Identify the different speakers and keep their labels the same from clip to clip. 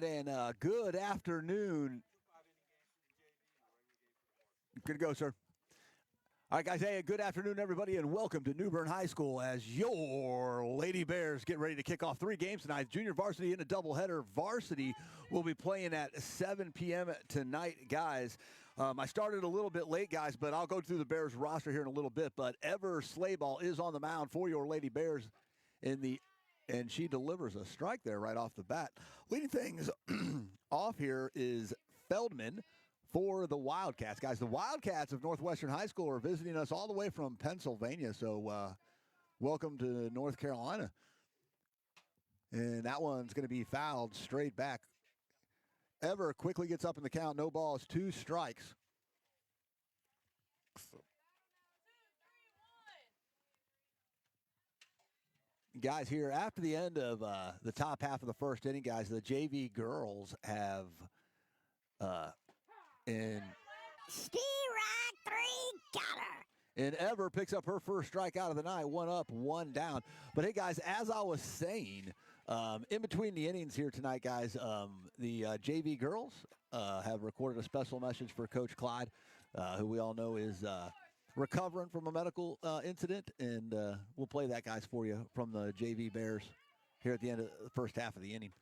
Speaker 1: right, and good afternoon. Good to go, sir. All right, guys. Hey, good afternoon, everybody, and welcome to New Bern High School as your Lady Bears get ready to kick off 3 games tonight. Junior varsity in a doubleheader. Varsity will be playing at 7 p.m. tonight, guys. I started a little bit late, guys, but I'll go through the Bears roster here in a little bit. But Ever Slayball is on the mound for your Lady Bears and she delivers a strike there right off the bat. Leading things off here is Feldman for the Wildcats. Guys, the Wildcats of Northwestern High School are visiting us all the way from Pennsylvania, so welcome to North Carolina. And that one's going to be fouled straight back. Ever quickly gets up in the count. No balls, 2 strikes. Guys, here after the end of the top half of the first inning, guys, the JV girls have in
Speaker 2: Rock 3 got her.
Speaker 1: And Ever picks up her first strikeout of the night, 1 up, 1 down. But hey, guys, as I was saying, in between the innings here tonight, guys, the JV girls have recorded a special message for Coach Clyde, who we all know is recovering from a medical incident. And we'll play that, guys, for you from the JV Bears here at the end of the first half of the inning.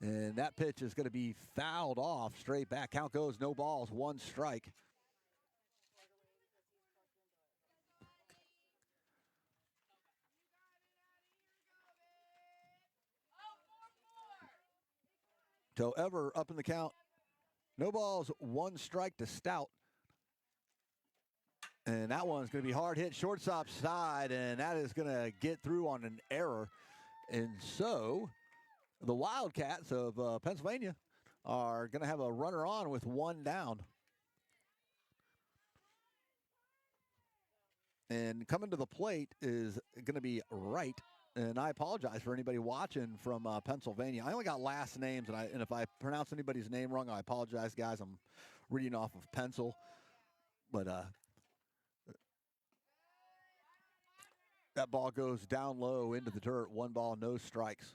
Speaker 1: And that pitch is going to be fouled off straight back. Count goes, no balls, 1 strike. So Ever up in the count. No balls, 1 strike to Stout. And that one's going to be hard hit shortstop side, and that is going to get through on an error. And so the Wildcats of Pennsylvania are going to have a runner on with 1 down. And coming to the plate is going to be Wright. And I apologize for anybody watching from Pennsylvania. I only got last names, and if I pronounce anybody's name wrong, I apologize, guys. I'm reading off of pencil. But that ball goes down low into the dirt. 1 ball, no strikes.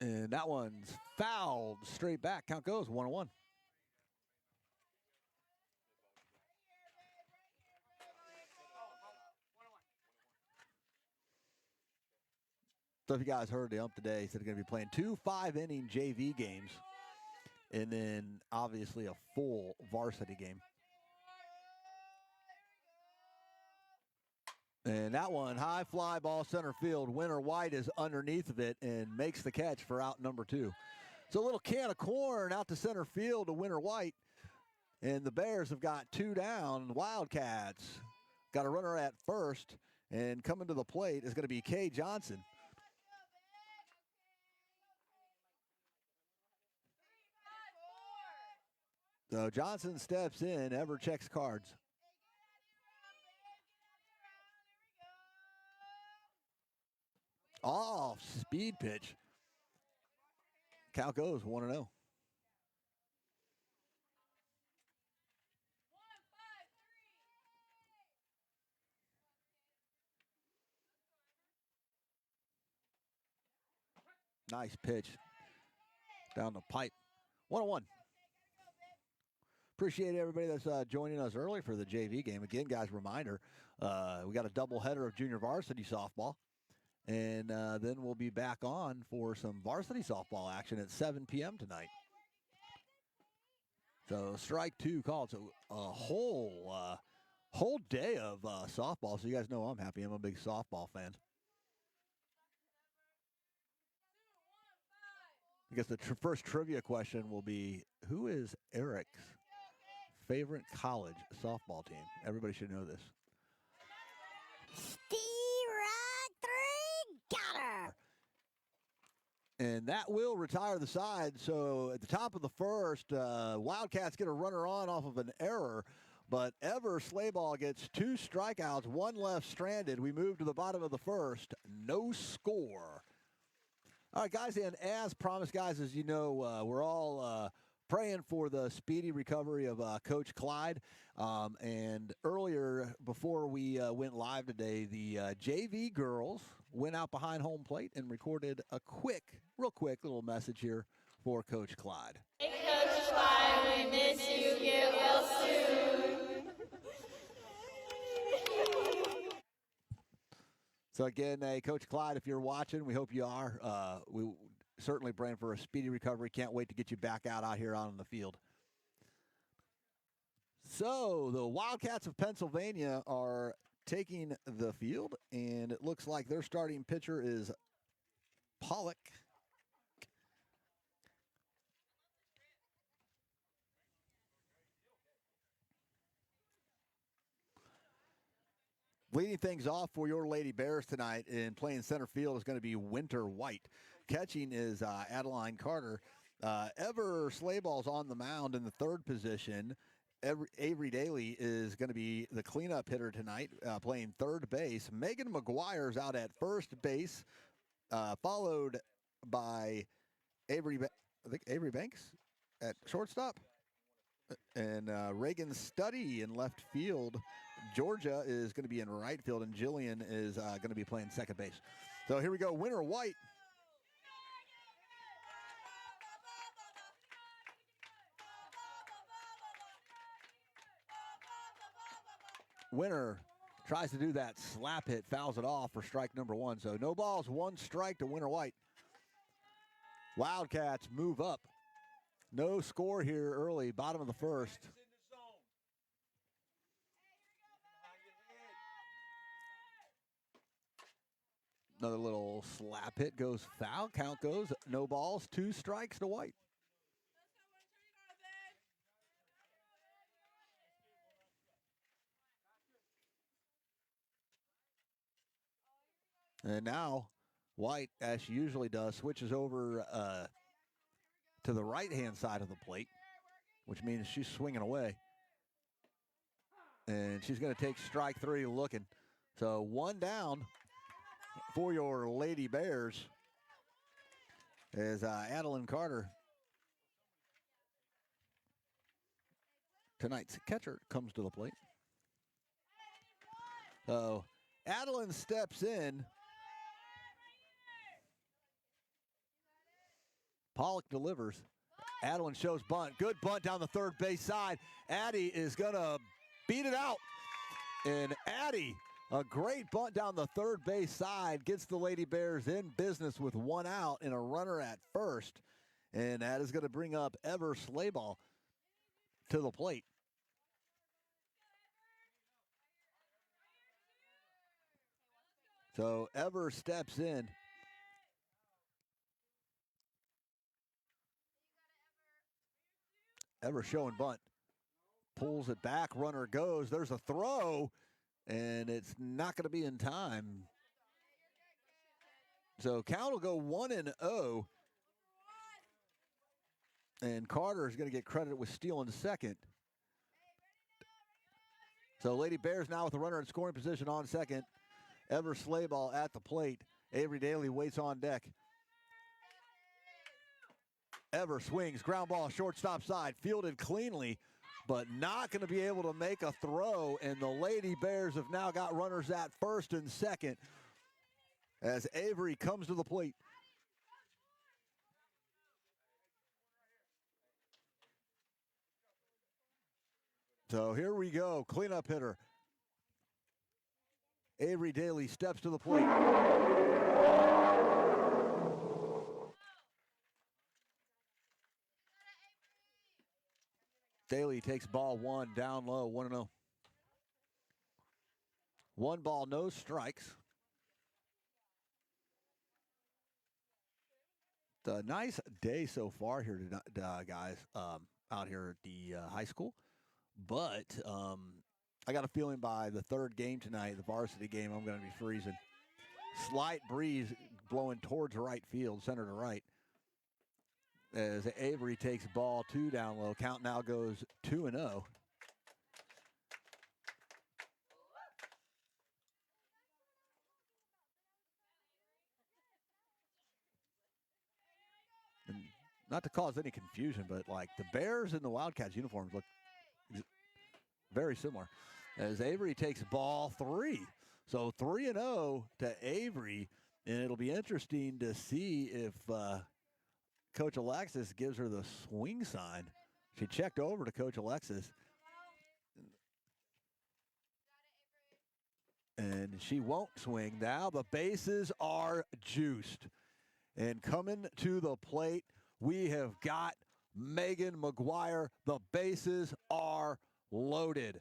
Speaker 1: And that one's fouled straight back. Count goes 1-1. So if you guys heard the ump today, he said they're going to be playing 2 5-inning JV games and then obviously a full varsity game. And that one, high fly ball center field. Winter White is underneath of it and makes the catch for out number 2. So a little can of corn out to center field to Winter White. And the Bears have got 2 down. Wildcats got a runner at first. And coming to the plate is going to be Kay Johnson. So Johnson steps in. Ever checks cards. Off speed pitch. Count goes 1-0. Nice pitch down the pipe. 1-1. Appreciate everybody that's joining us early for the JV game. Again, guys, reminder, we got a doubleheader of junior varsity softball. And then we'll be back on for some varsity softball action at 7 p.m. tonight. So strike 2 called. So a whole day of softball. So you guys know I'm happy. I'm a big softball fan. I guess the first trivia question will be, who is Eric's favorite college softball team? Everybody should know this.
Speaker 2: Got her.
Speaker 1: And that will retire the side. So at the top of the first, Wildcats get a runner on off of an error. But Ever Slayball gets 2 strikeouts, 1 left stranded. We move to the bottom of the first. No score. All right, guys, and as promised, guys, as you know, we're all praying for the speedy recovery of Coach Clyde. And earlier, before we went live today, the JV girls went out behind home plate and recorded a real quick little message here for Coach Clyde.
Speaker 3: Hey, Coach Clyde, we miss you. Get well soon.
Speaker 1: So again, Coach Clyde, if you're watching, we hope you are. We certainly praying for a speedy recovery. Can't wait to get you back out here on the field. So the Wildcats of Pennsylvania are taking the field, and it looks like their starting pitcher is Pollock. Leading things off for your Lady Bears tonight and playing center field is going to be Winter White. Catching is Adeline Carter. Ever Slayball's on the mound in the third position. Avery Daly is going to be the cleanup hitter tonight, playing third base. Megan McGuire's out at first base, followed by Avery Banks at shortstop. And Reagan Studdy in left field. Georgia is going to be in right field, and Jillian is going to be playing second base. So here we go, Winter White. Winter tries to do that slap hit, fouls it off for strike number one. So no balls, one strike to Winter White. Wildcats move up. No score here early, bottom of the first. Another little slap hit goes foul. Count goes no balls, two strikes to White. And now White, as she usually does, switches over to the right-hand side of the plate, which means she's swinging away. And she's going to take strike three looking. So one down for your Lady Bears is Adeline Carter. Tonight's catcher comes to the plate. So Adeline steps in. Pollock delivers. Adeline shows bunt. Good bunt down the third base side. Addie is going to beat it out. And Addie, a great bunt down the third base side, gets the Lady Bears in business with one out and a runner at first. And that is going to bring up Ever Slayball to the plate. So Ever steps in. Ever showing bunt. Pulls it back, runner goes. There's a throw, and it's not going to be in time. So count will go 1-0. And Carter is going to get credit with stealing second. So Lady Bears now with a runner in scoring position on second. Ever Slayball at the plate. Avery Daly waits on deck. Ever swings, ground ball, shortstop side, fielded cleanly, but not going to be able to make a throw. And the Lady Bears have now got runners at first and second as Avery comes to the plate. So here we go, cleanup hitter. Avery Daly steps to the plate. Daly takes ball one, down low, 1-0. 1 ball, no strikes. A nice day so far here, guys, out here at the high school. But I got a feeling by the third game tonight, the varsity game, I'm going to be freezing. Slight breeze blowing towards right field, center to right. As Avery takes ball 2 down low. Count now goes 2-0. And not to cause any confusion, but like the Bears and the Wildcats uniforms look very similar. As Avery takes ball 3. So 3-0 to Avery, and it'll be interesting to see if Coach Alexis gives her the swing sign. She checked over to Coach Alexis, and she won't swing. Now the bases are juiced. And coming to the plate, we have got Megan McGuire. The bases are loaded.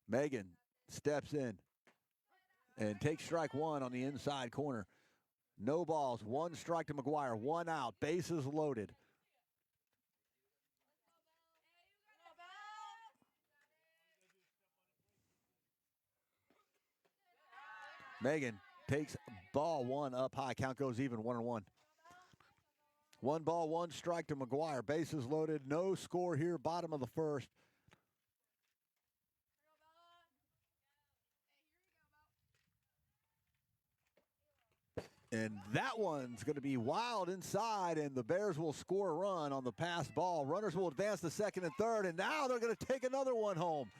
Speaker 1: Megan steps in and takes strike 1 on the inside corner. No balls, 1 strike to McGuire, 1 out, bases loaded. Megan takes ball 1 up high. Count goes even, 1-1. 1 ball, 1 strike to McGuire. Bases loaded. No score here. Bottom of the first. And that one's going to be wild inside, and the Bears will score a run on the pass ball. Runners will advance to second and third, and now they're going to take another one home.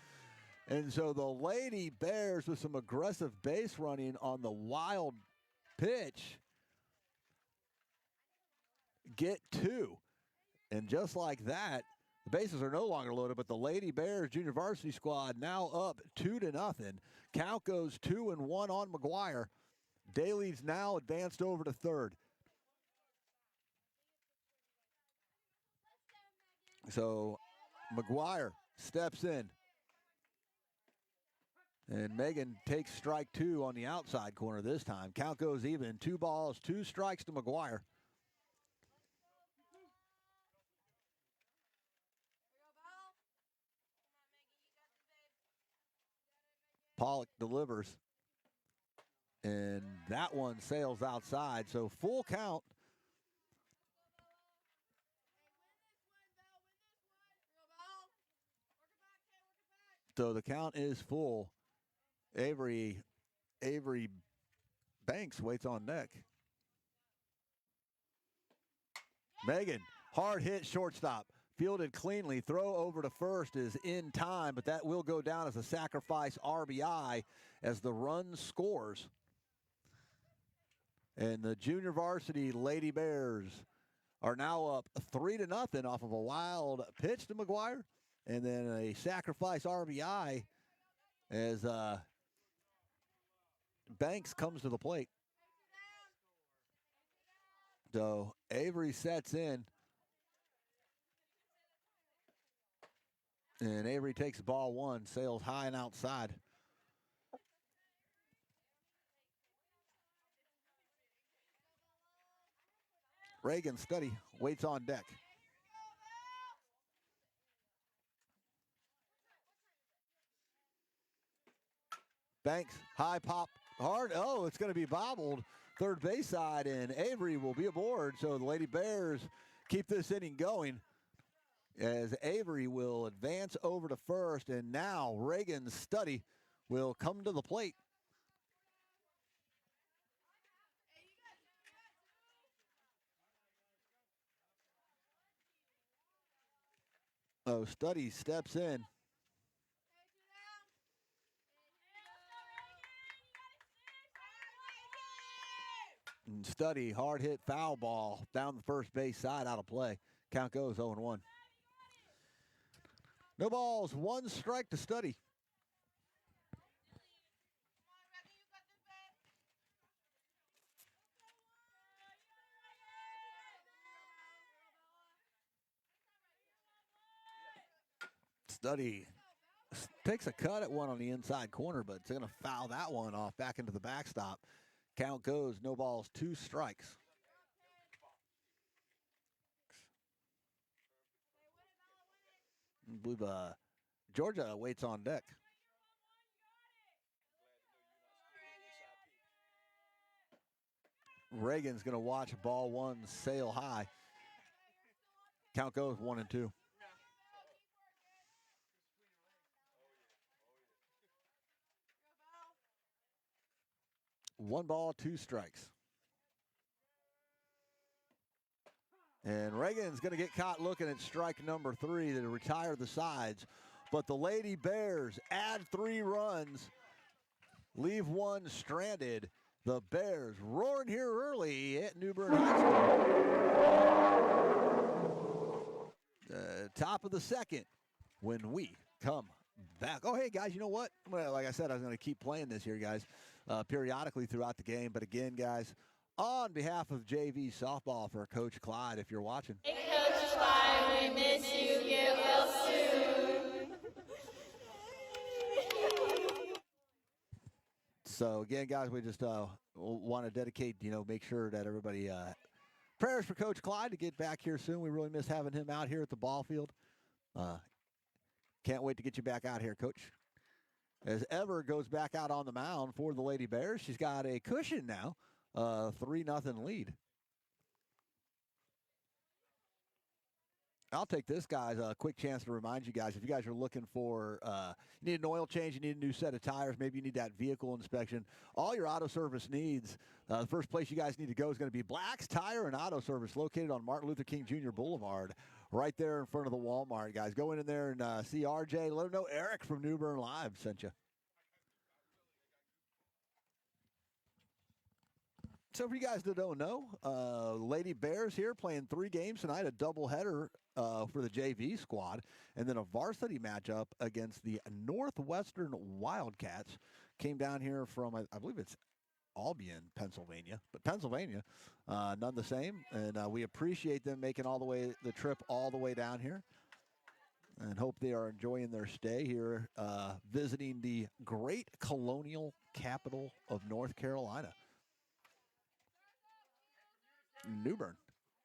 Speaker 1: And so the Lady Bears, with some aggressive base running on the wild pitch, get 2. And just like that, the bases are no longer loaded, but the Lady Bears junior varsity squad now up 2-0. Count goes 2-1 on McGuire. Daly's now advanced over to third. So McGuire steps in. And Megan takes strike 2 on the outside corner this time. Count goes even. 2 balls, 2 strikes to McGuire. Pollock delivers. And that one sails outside. So full count. So the count is full. Avery Banks waits on deck. Megan, hard hit shortstop. Fielded cleanly. Throw over to first is in time, but that will go down as a sacrifice RBI as the run scores. And the junior varsity Lady Bears are now up 3-0 off of a wild pitch to McGuire. And then a sacrifice RBI as Banks comes to the plate. So Avery sets in. And Avery takes ball 1, sails high and outside. Reagan Study waits on deck. Banks, high pop, hard. Oh, it's going to be bobbled third base side, and Avery will be aboard. So the Lady Bears keep this inning going as Avery will advance over to first, and now Reagan Study will come to the plate. Oh, Study steps in. And Study, hard hit foul ball down the first base side, out of play. Count goes 0-1. No balls, 1 strike to Study. Study takes a cut at one on the inside corner, but it's going to foul that one off back into the backstop. Count goes, no balls, 2 strikes. I believe Georgia waits on deck. Reagan's going to watch ball 1 sail high. Count goes 1-2. 1 ball, 2 strikes. And Reagan's going to get caught looking at strike number 3 to retire the sides. But the Lady Bears add 3 runs, leave 1 stranded. The Bears roaring here early at New Bern High School. Top of the second when we come back. Oh, hey, guys, you know what? Well, like I said, I was going to keep playing this here, guys, periodically throughout the game. But again, guys, on behalf of JV softball for Coach Clyde, if you're watching.
Speaker 3: Hey, Coach Clyde, we miss you. Get well soon.
Speaker 1: So, again, guys, we just want to dedicate, make sure that everybody prayers for Coach Clyde to get back here soon. We really miss having him out here at the ball field. Can't wait to get you back out here, Coach. As Ever goes back out on the mound for the Lady Bears. She's got a cushion now, 3-0 lead. I'll take this, guys, a quick chance to remind you guys, if you guys are looking for, you need an oil change, you need a new set of tires, maybe you need that vehicle inspection, all your auto service needs, the first place you guys need to go is going to be Black's Tire and Auto Service, located on Martin Luther King Jr. Boulevard, right there in front of the Walmart, guys. Go in there and see RJ. Let him know Eric from New Bern Live sent you. So for you guys that don't know, Lady Bears here playing 3 games tonight, a doubleheader for the JV squad, and then a varsity matchup against the Northwestern Wildcats. Came down here from, I believe it's Albion, Pennsylvania, but Pennsylvania, none the same. And we appreciate them making the trip all the way down here, and hope they are enjoying their stay here, visiting the great colonial capital of North Carolina. New Bern,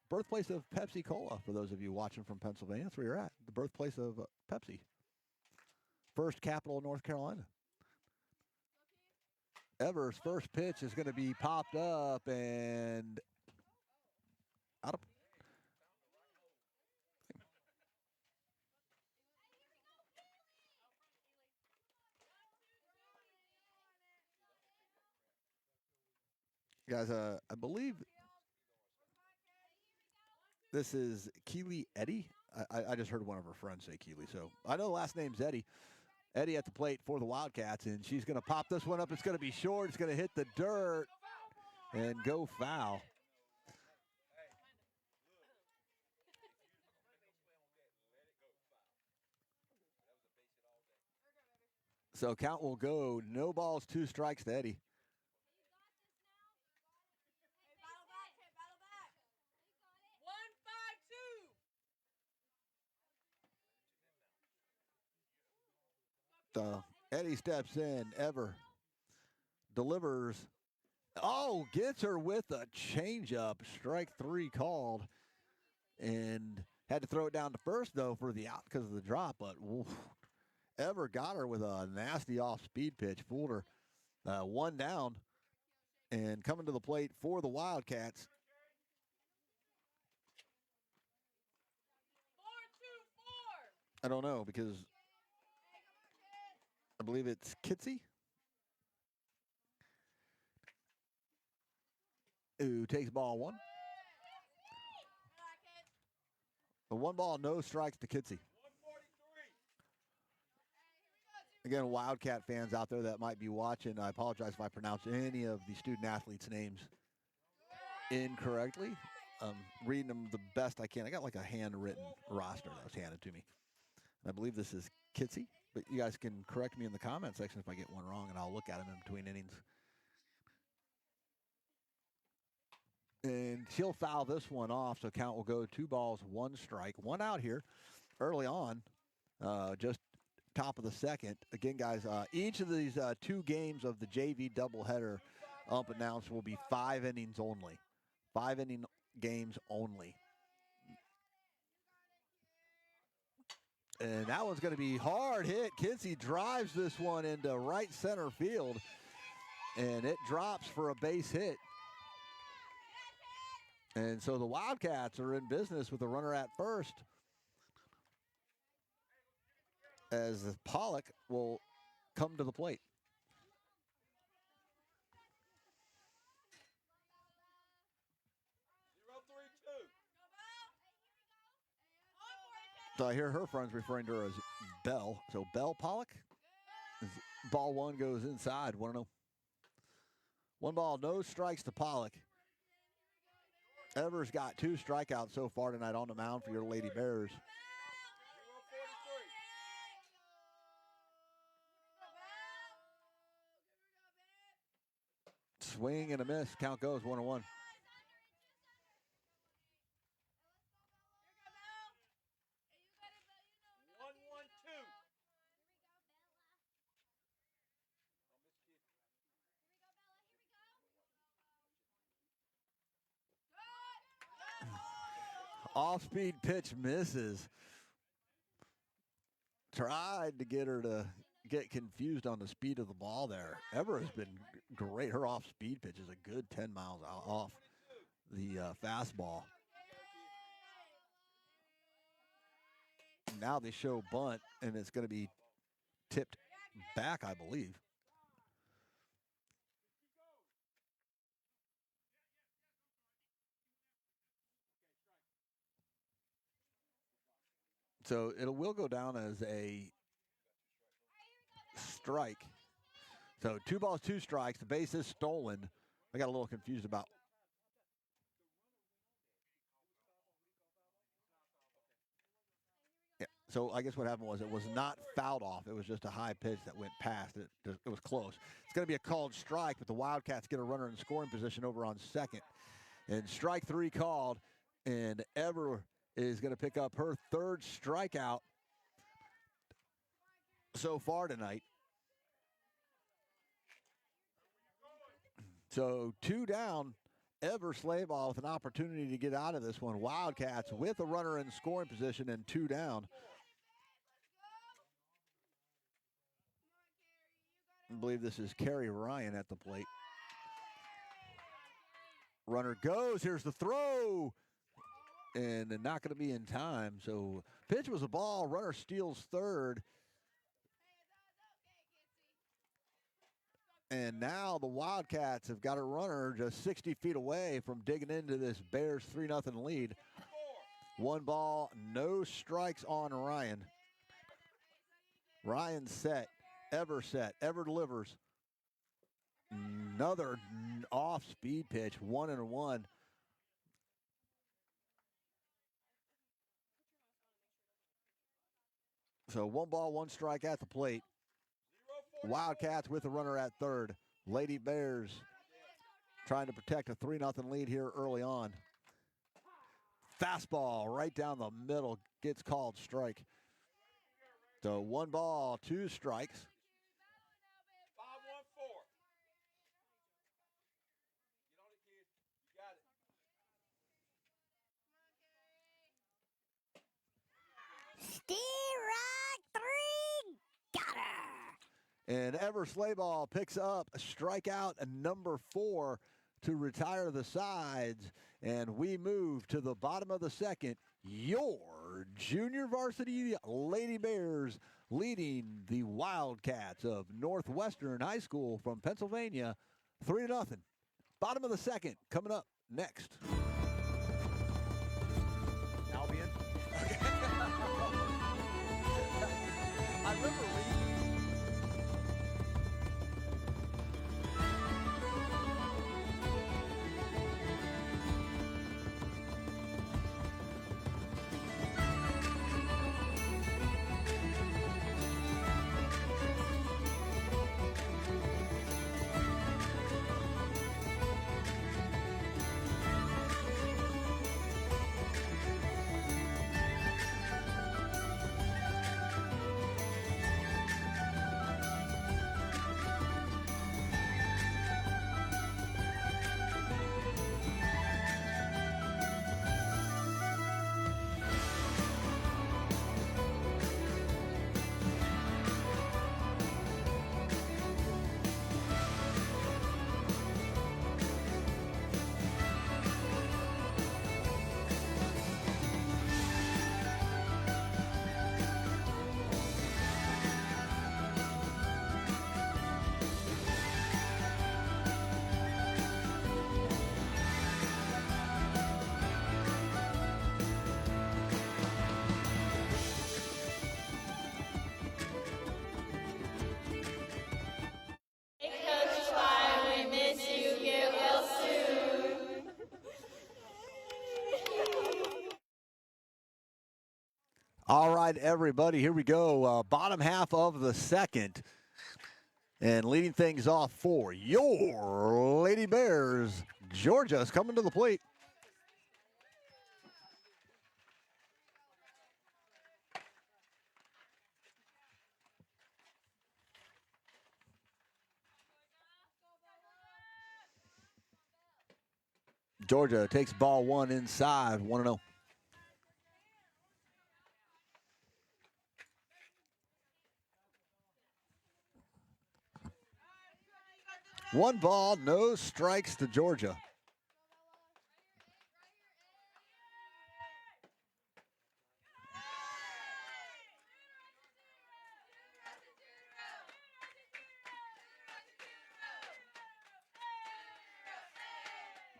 Speaker 1: birthplace of Pepsi Cola, for those of you watching from Pennsylvania. That's where you're at, the birthplace of Pepsi. First capital of North Carolina. Ever's first pitch is going to be popped up and out of. Guys, I believe this is Keely Eddy. I just heard one of her friends say Keely, so I know the last name's Eddy. Eddy at the plate for the Wildcats, and she's going to pop this one up. It's going to be short. It's going to hit the dirt and go foul. So count will go. No balls, 2 strikes to Eddy. Eddy steps in. Ever delivers. Oh, gets her with a changeup. Strike 3 called. And had to throw it down to first, though, for the out because of the drop. But oof, Ever got her with a nasty off-speed pitch. Fooled her. 1 down. And coming to the plate for the Wildcats. 4-2-4. I don't know, because I believe it's Kitsy, who takes ball 1. A 1 ball, no strikes to Kitsy. Again, Wildcat fans out there that might be watching, I apologize if I pronounce any of the student athletes' names incorrectly. I'm reading them the best I can. I got like a handwritten roster that was handed to me. And I believe this is Kitsy. But you guys can correct me in the comment section if I get one wrong, and I'll look at them in between innings. And she'll foul this one off, so count will go 2 balls, 1 strike. 1 out here early on, just top of the second. Again, guys, each of these 2 games of the JV doubleheader announced will be 5 innings only. 5-inning games only. And that one's going to be hard hit. Kinsey drives this one into right center field, and it drops for a base hit. And so the Wildcats are in business with a runner at first, as Pollock will come to the plate. So I hear her friends referring to her as Belle. So Belle Pollock. Ball one goes inside. 1-0. 1 ball, no strikes to Pollock. Evers got 2 strikeouts so far tonight on the mound for your Lady Bears. Swing and a miss. Count goes 1-1. Off-speed pitch misses. Tried to get her to get confused on the speed of the ball there. Ever has been great. Her off-speed pitch is a good 10 miles off the fastball. Now they show bunt, and it's going to be tipped back, I believe. So it will go down as a strike. So 2 balls, 2 strikes. The base is stolen. I got a little confused about. Yeah. So I guess what happened was it was not fouled off. It was just a high pitch that went past. It was close. It's going to be a called strike, but the Wildcats get a runner in scoring position over on second. And strike 3 called, and Ever is going to pick up her 3rd strikeout so far tonight. So 2 down. Ever Slayball with an opportunity to get out of this one. Wildcats with a runner in scoring position and 2 down. I believe this is Carrie Ryan at the plate. Runner goes. Here's the throw. And not going to be in time. So pitch was a ball. Runner steals 3rd. And now the Wildcats have got a runner just 60 feet away from digging into this Bears 3-0 lead. 1 ball, no strikes on Ryan. Ryan set. Ever delivers. Another off-speed pitch, 1-1. So 1 ball, 1 strike at the plate. Wildcats with a runner at 3rd. Lady Bears trying to protect a 3-0 lead here early on. Fastball right down the middle gets called strike. So 1 ball, 2 strikes.
Speaker 2: Strike 3, got her.
Speaker 1: And Ever Slayball picks up a strikeout number 4 to retire the sides. And we move to the bottom of the second. Your junior varsity Lady Bears leading the Wildcats of Northwestern High School from Pennsylvania 3-0. Bottom of the second coming up next. Albion. Okay. I remember reading. All right, everybody, here we go. Bottom half of the second. And leading things off for your Lady Bears, Georgia's coming to the plate. Georgia takes ball one inside, 1-0. One ball, no strikes to Georgia.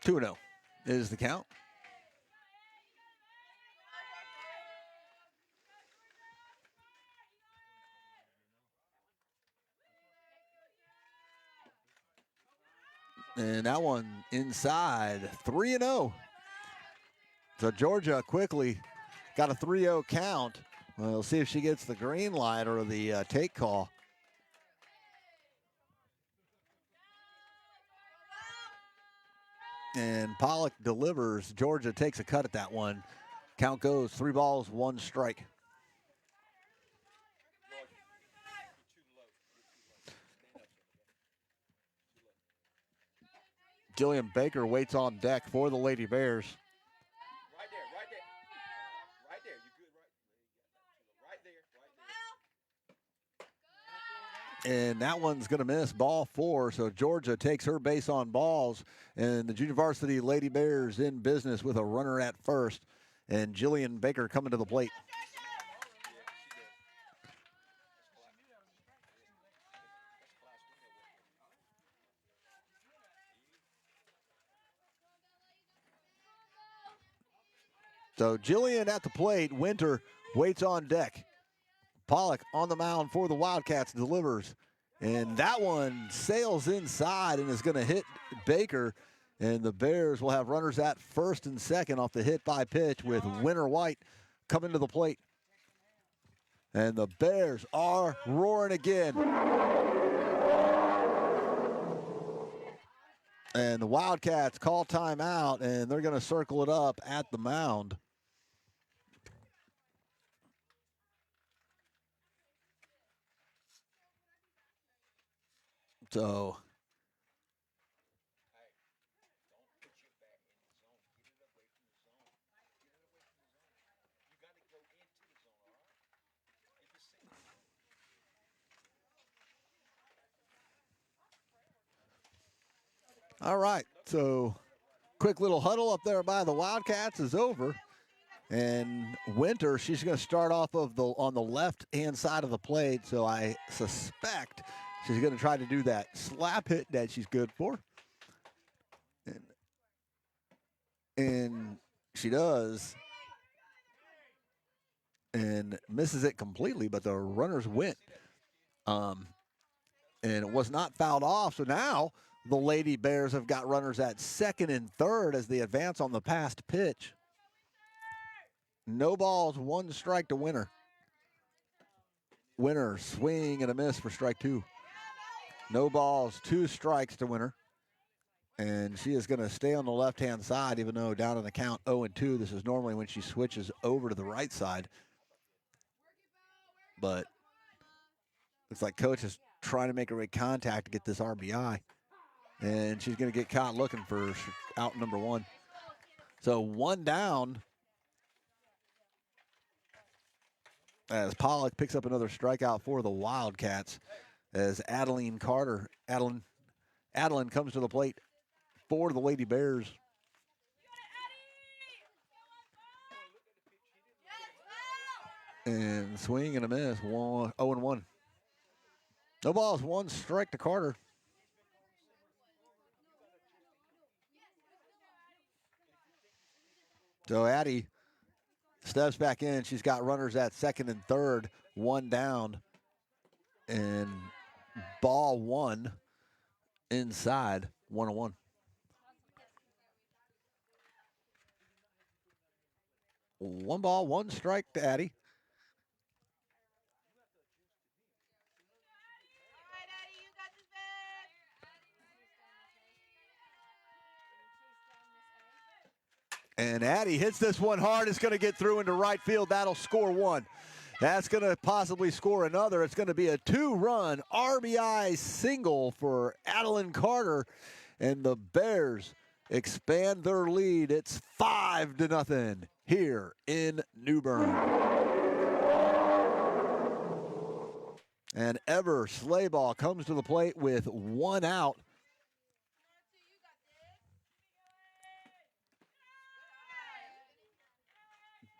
Speaker 1: Two 2-0 is the count. And that one inside, 3-0. So Georgia quickly got a 3-0 count. We'll see if she gets the green light or the take call. And Pollock delivers. Georgia takes a cut at that one. Count goes 3 balls, 1 strike. Jillian Baker waits on deck for the Lady Bears.
Speaker 4: Right there. Right there. You're good. Right there.
Speaker 1: And that one's going to miss, ball 4. So Georgia takes her base on balls. And the junior varsity Lady Bears in business with a runner at first. And Jillian Baker coming to the plate. So Jillian at the plate. Winter waits on deck. Pollock on the mound for the Wildcats delivers. And that one sails inside and is going to hit Baker. And the Bears will have runners at first and second off the hit by pitch with Winter White coming to the plate. And the Bears are roaring again. And the Wildcats call timeout, and they're going to circle it up at the mound. So all right, so quick little huddle up there by the Wildcats is over. And Winter, she's going to start off of on the left-hand side of the plate, so I suspect she's going to try to do that slap hit that she's good for. And she does. And misses it completely, but the runners went. And it was not fouled off, so now the Lady Bears have got runners at second and third as they advance on the past pitch. No balls, 1 strike to Winter. Winter, swing and a miss for strike 2. No balls, 2 strikes to Winter. And she is going to stay on the left-hand side, even though down in the count 0-2. This is normally when she switches over to the right side. But looks like coach is trying to make her make contact to get this RBI. And she's going to get caught looking for out number 1. So 1 down. As Pollock picks up another strikeout for the Wildcats, as Adeline comes to the plate for the Lady Bears. And swing and a miss, 0-1. No balls, 1 strike to Carter. So Addie steps back in. She's got runners at second and third, 1 down. And ball 1 inside, 1-1. One ball, 1 strike to Addie. And Addie hits this one hard. It's going to get through into right field. That'll score one. That's going to possibly score another. It's going to be a 2-run RBI single for Adeline Carter. And the Bears expand their lead. It's 5-0 here in New Bern. And Ever Slayball comes to the plate with 1 out.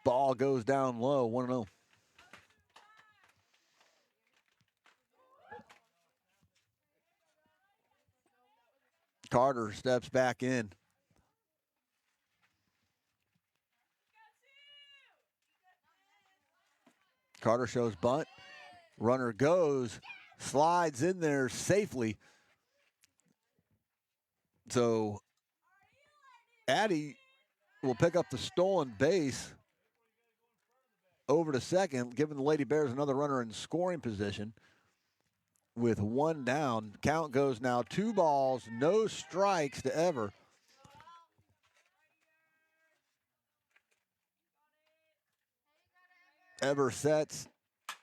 Speaker 1: Ball goes down low, 1-0. Carter steps back in. Carter shows bunt. Runner goes, slides in there safely. So Addie will pick up the stolen base over to second, giving the Lady Bears another runner in scoring position with 1 down. Count goes now 2 balls, no strikes to Ever. Ever sets,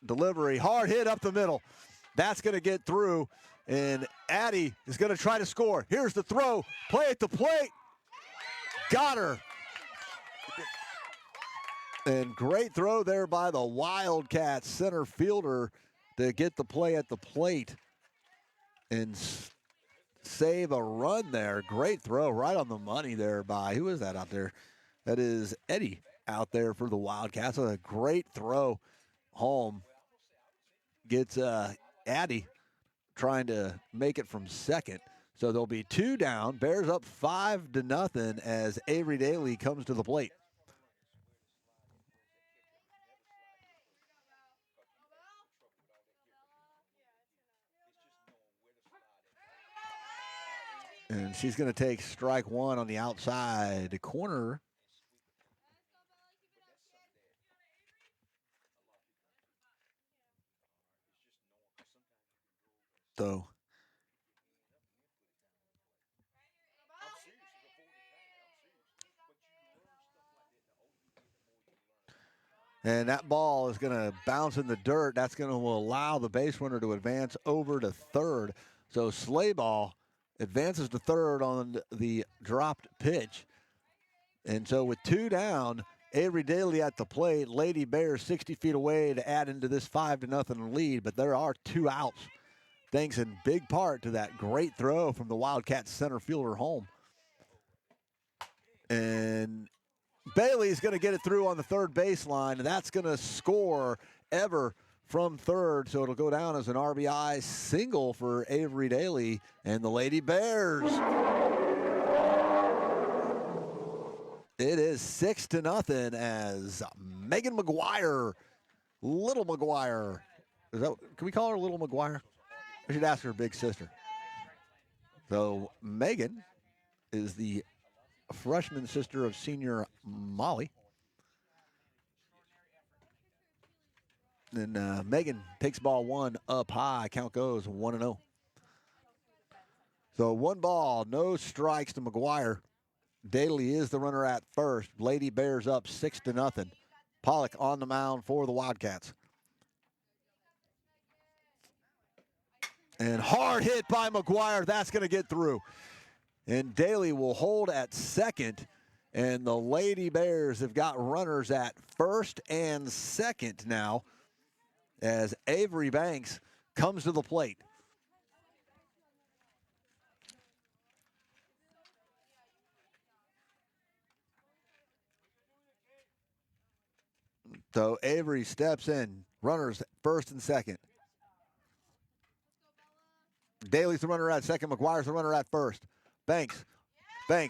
Speaker 1: delivery, hard hit up the middle. That's going to get through, and Addie is going to try to score. Here's the throw, play at the plate. Got her. And great throw there by the Wildcats center fielder to get the play at the plate and save a run there. Great throw right on the money there by, who is that out there? That is Eddie out there for the Wildcats. A great throw home. Gets Addie trying to make it from second. So there'll be 2 down. Bears up 5-0 as Avery Daly comes to the plate. And she's going to take strike 1 on the outside corner. So and that ball is going to bounce in the dirt. That's going to allow the base runner to advance over to third. So Slayball advances to third on the dropped pitch. And so with 2 down, Avery Daly at the plate. Lady Bears 60 feet away to add into this 5-0 lead. But there are 2 outs, thanks in big part to that great throw from the Wildcats center fielder home. And Bailey's going to get it through on the third baseline, and that's going to score Ever from third. So it'll go down as an RBI single for Avery Daly and the Lady Bears. It is 6-0 as Megan McGuire, Little McGuire. Can we call her Little McGuire? I should ask her big sister. So Megan is the freshman sister of senior Molly. And Megan takes ball 1 up high. Count goes 1-0. So 1 ball, no strikes to McGuire. Daly is the runner at first. Lady Bears up 6-0. Pollock on the mound for the Wildcats. And hard hit by McGuire. That's going to get through. And Daly will hold at second. And the Lady Bears have got runners at first and second now as Avery Banks comes to the plate. So Avery steps in, runners first and second. Daly's the runner at second, McGuire's the runner at first. Banks,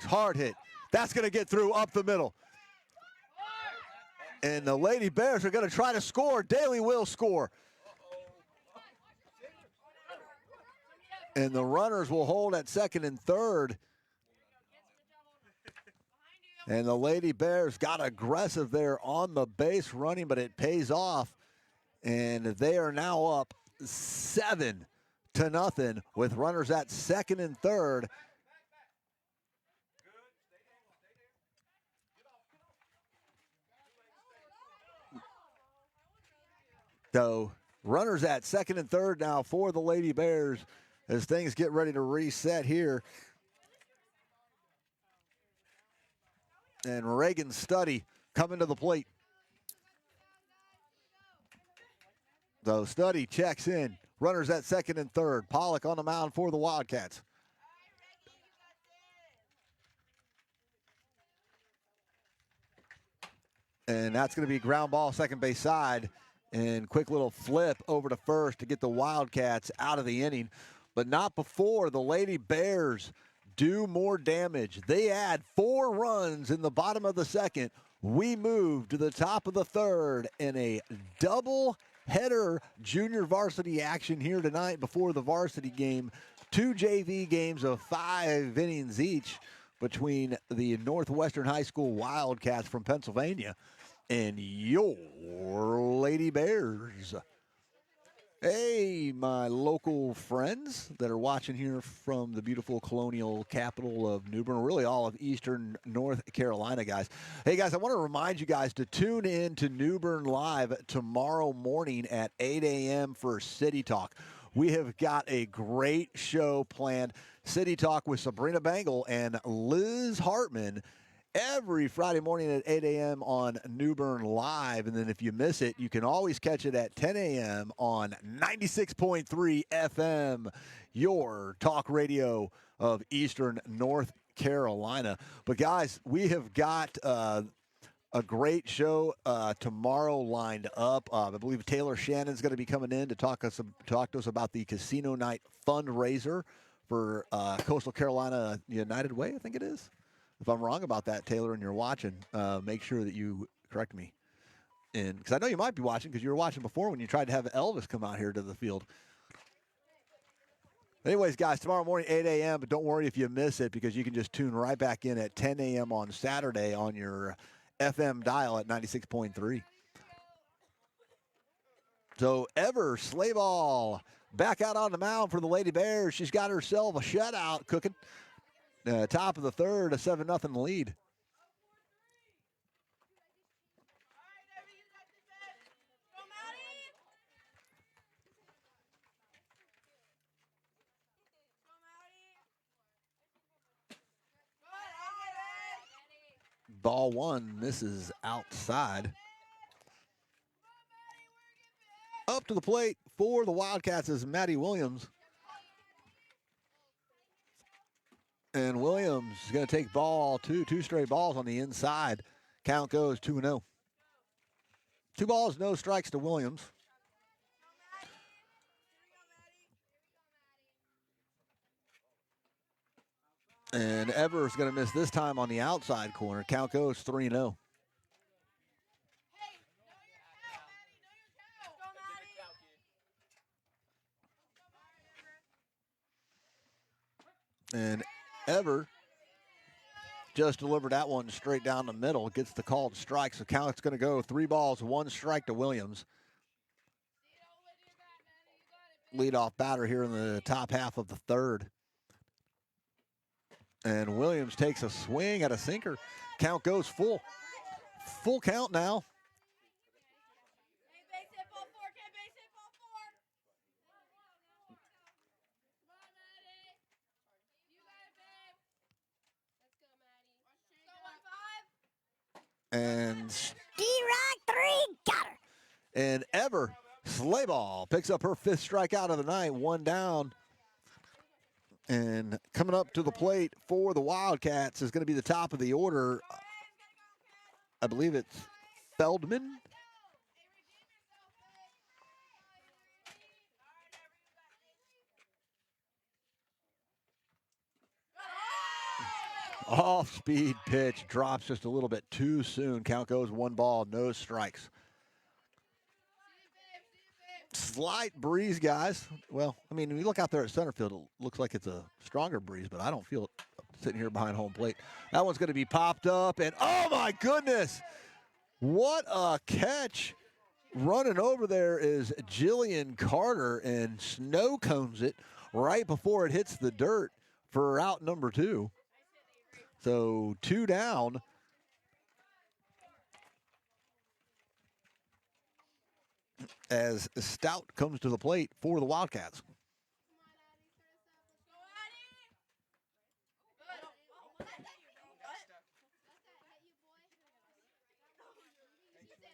Speaker 1: hard hit. That's going to get through up the middle. And the Lady Bears are going to try to score. Daly will score. And the runners will hold at second and third. And the Lady Bears got aggressive there on the base running, but it pays off. And they are now up 7-0 with runners at second and third. So runners at second and third now for the Lady Bears as things get ready to reset here. And Reagan Study coming to the plate. So Study checks in. Runners at second and third. Pollock on the mound for the Wildcats. And that's going to be ground ball second base side. And quick little flip over to first to get the Wildcats out of the inning. But not before the Lady Bears do more damage. They add 4 runs in the bottom of the second. We move to the top of the third in a double header junior varsity action here tonight before the varsity game. 2 JV games of 5 innings each between the Northwestern High School Wildcats from Pennsylvania and your Lady Bears. Hey, my local friends that are watching here from the beautiful colonial capital of New Bern, really all of eastern North Carolina, guys. Hey, guys, I want to remind you guys to tune in to New Bern Live tomorrow morning at 8 a.m. for City Talk. We have got a great show planned. City Talk with Sabrina Bangle and Liz Hartman every Friday morning at 8 a.m. on New Bern Live. And then if you miss it, you can always catch it at 10 a.m. on 96.3 FM, your talk radio of Eastern North Carolina. But, guys, we have got a great show tomorrow lined up. I believe Taylor Shannon's going to be coming in to talk to us about the Casino Night fundraiser for Coastal Carolina United Way, I think it is. If I'm wrong about that, Taylor, and you're watching, make sure that you correct me. And because I know you might be watching because you were watching before when you tried to have Elvis come out here to the field. Anyways, guys, tomorrow morning, 8 a.m., but don't worry if you miss it because you can just tune right back in at 10 a.m. on Saturday on your FM dial at 96.3. So Ever Slayball back out on the mound for the Lady Bears. She's got herself a shutout cooking. Top of the third, a 7-0 lead. Ball one misses outside. Up to the plate for the Wildcats is Maddie Williams. And Williams is going to take ball two straight balls on the inside. Count goes 2-0. 2 balls, no strikes to Williams. And Evers going to miss this time on the outside corner. Count goes 3-0. And Ever just delivered that one straight down the middle. Gets the called strike. So count's going to go 3 balls, 1 strike to Williams. Leadoff batter here in the top half of the third. And Williams takes a swing at a sinker. Count goes full. Full count now. And
Speaker 2: D-Rock 3, got her.
Speaker 1: And Ever Slayball picks up her 5th strikeout of the night, 1 down. And coming up to the plate for the Wildcats is going to be the top of the order. I believe it's Feldman. Off-speed pitch drops just a little bit too soon. Count goes 1 ball, no strikes. Slight breeze, guys. Well, I mean, when you look out there at center field, it looks like it's a stronger breeze, but I don't feel it sitting here behind home plate. That one's going to be popped up, and oh my goodness, what a catch. Running over there is Jillian Carter, and snow cones it right before it hits the dirt for out number 2. So 2 down. as Stout comes to the plate for the Wildcats.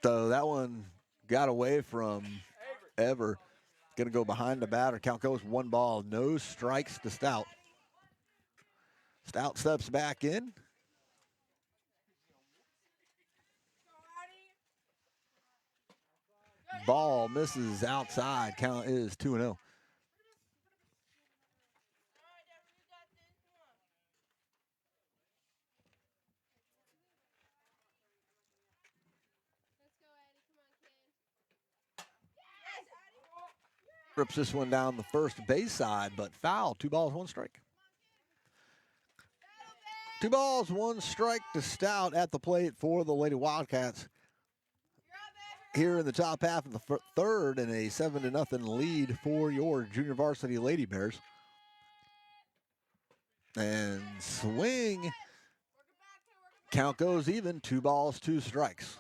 Speaker 1: So that one got away from Ever. Going to go behind the batter. Count goes 1 ball, no strikes to Stout. Stout steps back in. Ball misses outside. Count is 2-0. Rips this one down the first base side, but foul. 2 balls, 1 strike. 2 balls, 1 strike to Stout at the plate for the Lady Wildcats. Here in the top half of the third, and a 7-0 lead for your junior varsity Lady Bears. And swing. Count goes even. 2 balls, 2 strikes.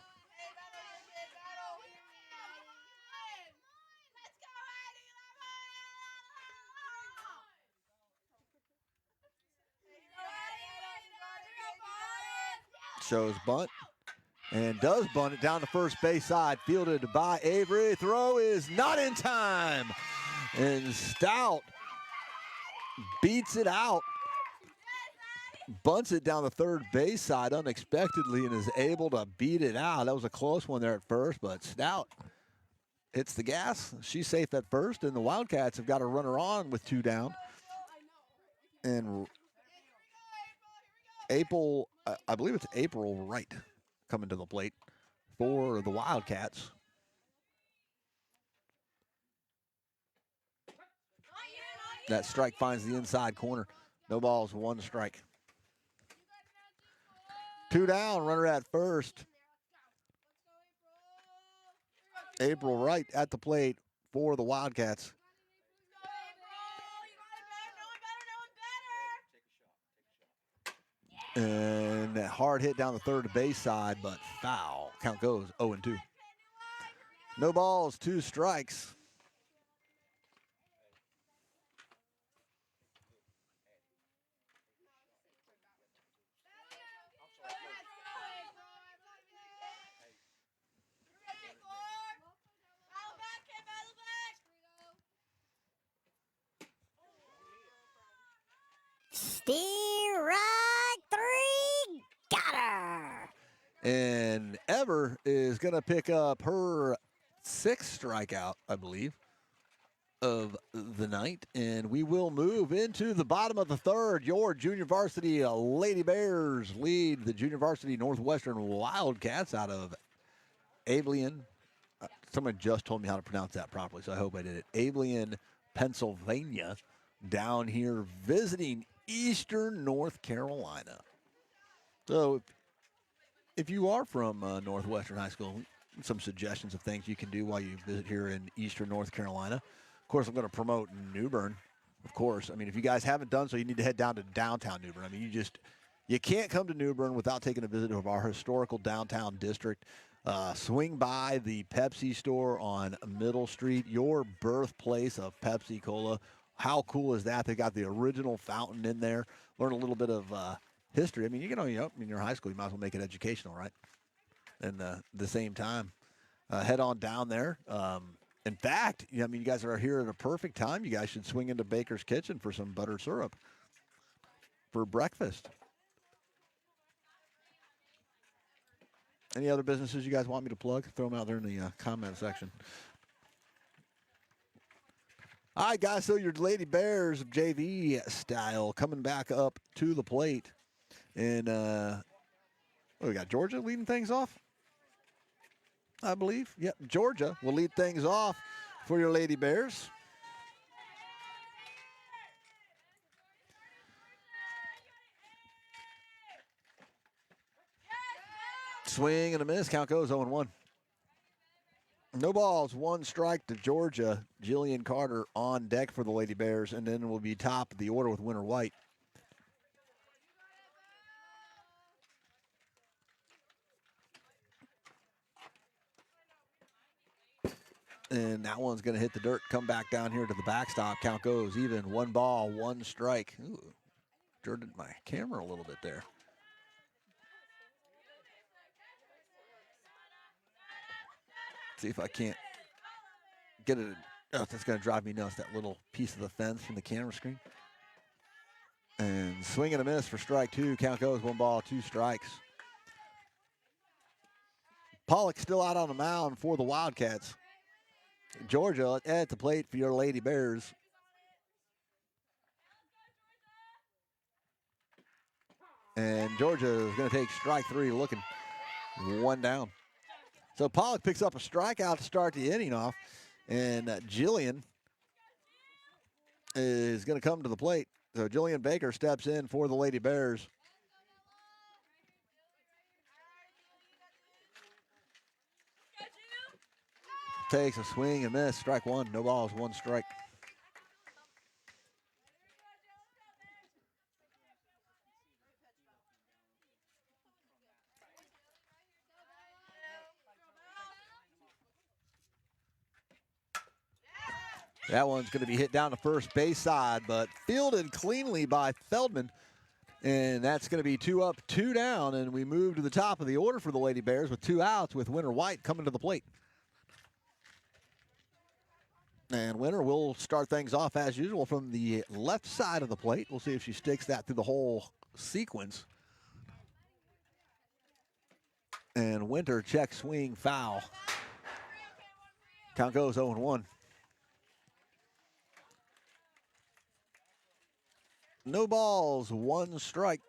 Speaker 1: Shows bunt and does bunt it down the first base side. Fielded by Avery. Throw is not in time. And Stout beats it out. Bunts it down the third base side unexpectedly and is able to beat it out. That was a close one there at first, but Stout hits the gas. She's safe at first, and the Wildcats have got a runner on with 2 down. And April, I believe it's April Wright coming to the plate for the Wildcats. That strike finds the inside corner. No balls, 1 strike. 2 down, runner at first. April Wright at the plate for the Wildcats. And that hard hit down the third base side, but foul. Count goes 0-2. No balls, 2 strikes.
Speaker 2: Strike 3, got her.
Speaker 1: And Ever is going to pick up her 6th strikeout, I believe, of the night. And we will move into the bottom of the third. Your junior varsity Lady Bears lead the junior varsity Northwestern Wildcats out of Abilene. Someone just told me how to pronounce that properly, so I hope I did it. Abilene, Pennsylvania, down here visiting Eastern North Carolina. So if you are from Northwestern High School, some suggestions of things you can do while you visit here in Eastern North Carolina. Of course, I'm going to promote New Bern. Of course, I mean, if you guys haven't done so, you need to head down to downtown New Bern. I mean, you can't come to New Bern without taking a visit of our historical downtown district. Swing by the Pepsi store on Middle Street, your birthplace of Pepsi Cola. How cool is that? They got the original fountain in there. Learn a little bit of history. I mean, in your high school, you might as well make it educational, right? And the same time, head on down there. In fact, you guys are here at a perfect time. You guys should swing into Baker's Kitchen for some butter syrup for breakfast. Any other businesses you guys want me to plug? Throw them out there in the comment section. All right, guys, so your Lady Bears JV style coming back up to the plate. And we got Georgia leading things off, I believe. Yep, Georgia will lead things off for your Lady Bears. Swing and a miss. Count goes 0-1. No balls, 1 strike to Georgia. Jillian Carter on deck for the Lady Bears, and then will be top of the order with Winter White. And that one's going to hit the dirt, come back down here to the backstop. Count goes even. 1 ball, 1 strike. Ooh, dirted my camera a little bit there. See if I can't get it. Oh, that's going to drive me nuts, that little piece of the fence from the camera screen. And swing and a miss for strike 2. Count goes 1 ball, 2 strikes. Pollock still out on the mound for the Wildcats. Georgia at the plate for your Lady Bears. And Georgia is going to take strike 3, looking 1 down. So Pollock picks up a strikeout to start the inning off. And Jillian is going to come to the plate. So Jillian Baker steps in for the Lady Bears. Takes a swing and miss. Strike 1. No balls, 1 strike. That one's going to be hit down the first base side, but fielded cleanly by Feldman. And that's going to be 2 up, 2 down, and we move to the top of the order for the Lady Bears with 2 outs with Winter White coming to the plate. And Winter will start things off as usual from the left side of the plate. We'll see if she sticks that through the whole sequence. And Winter check swing foul. Count goes 0-1. No balls, 1 strike.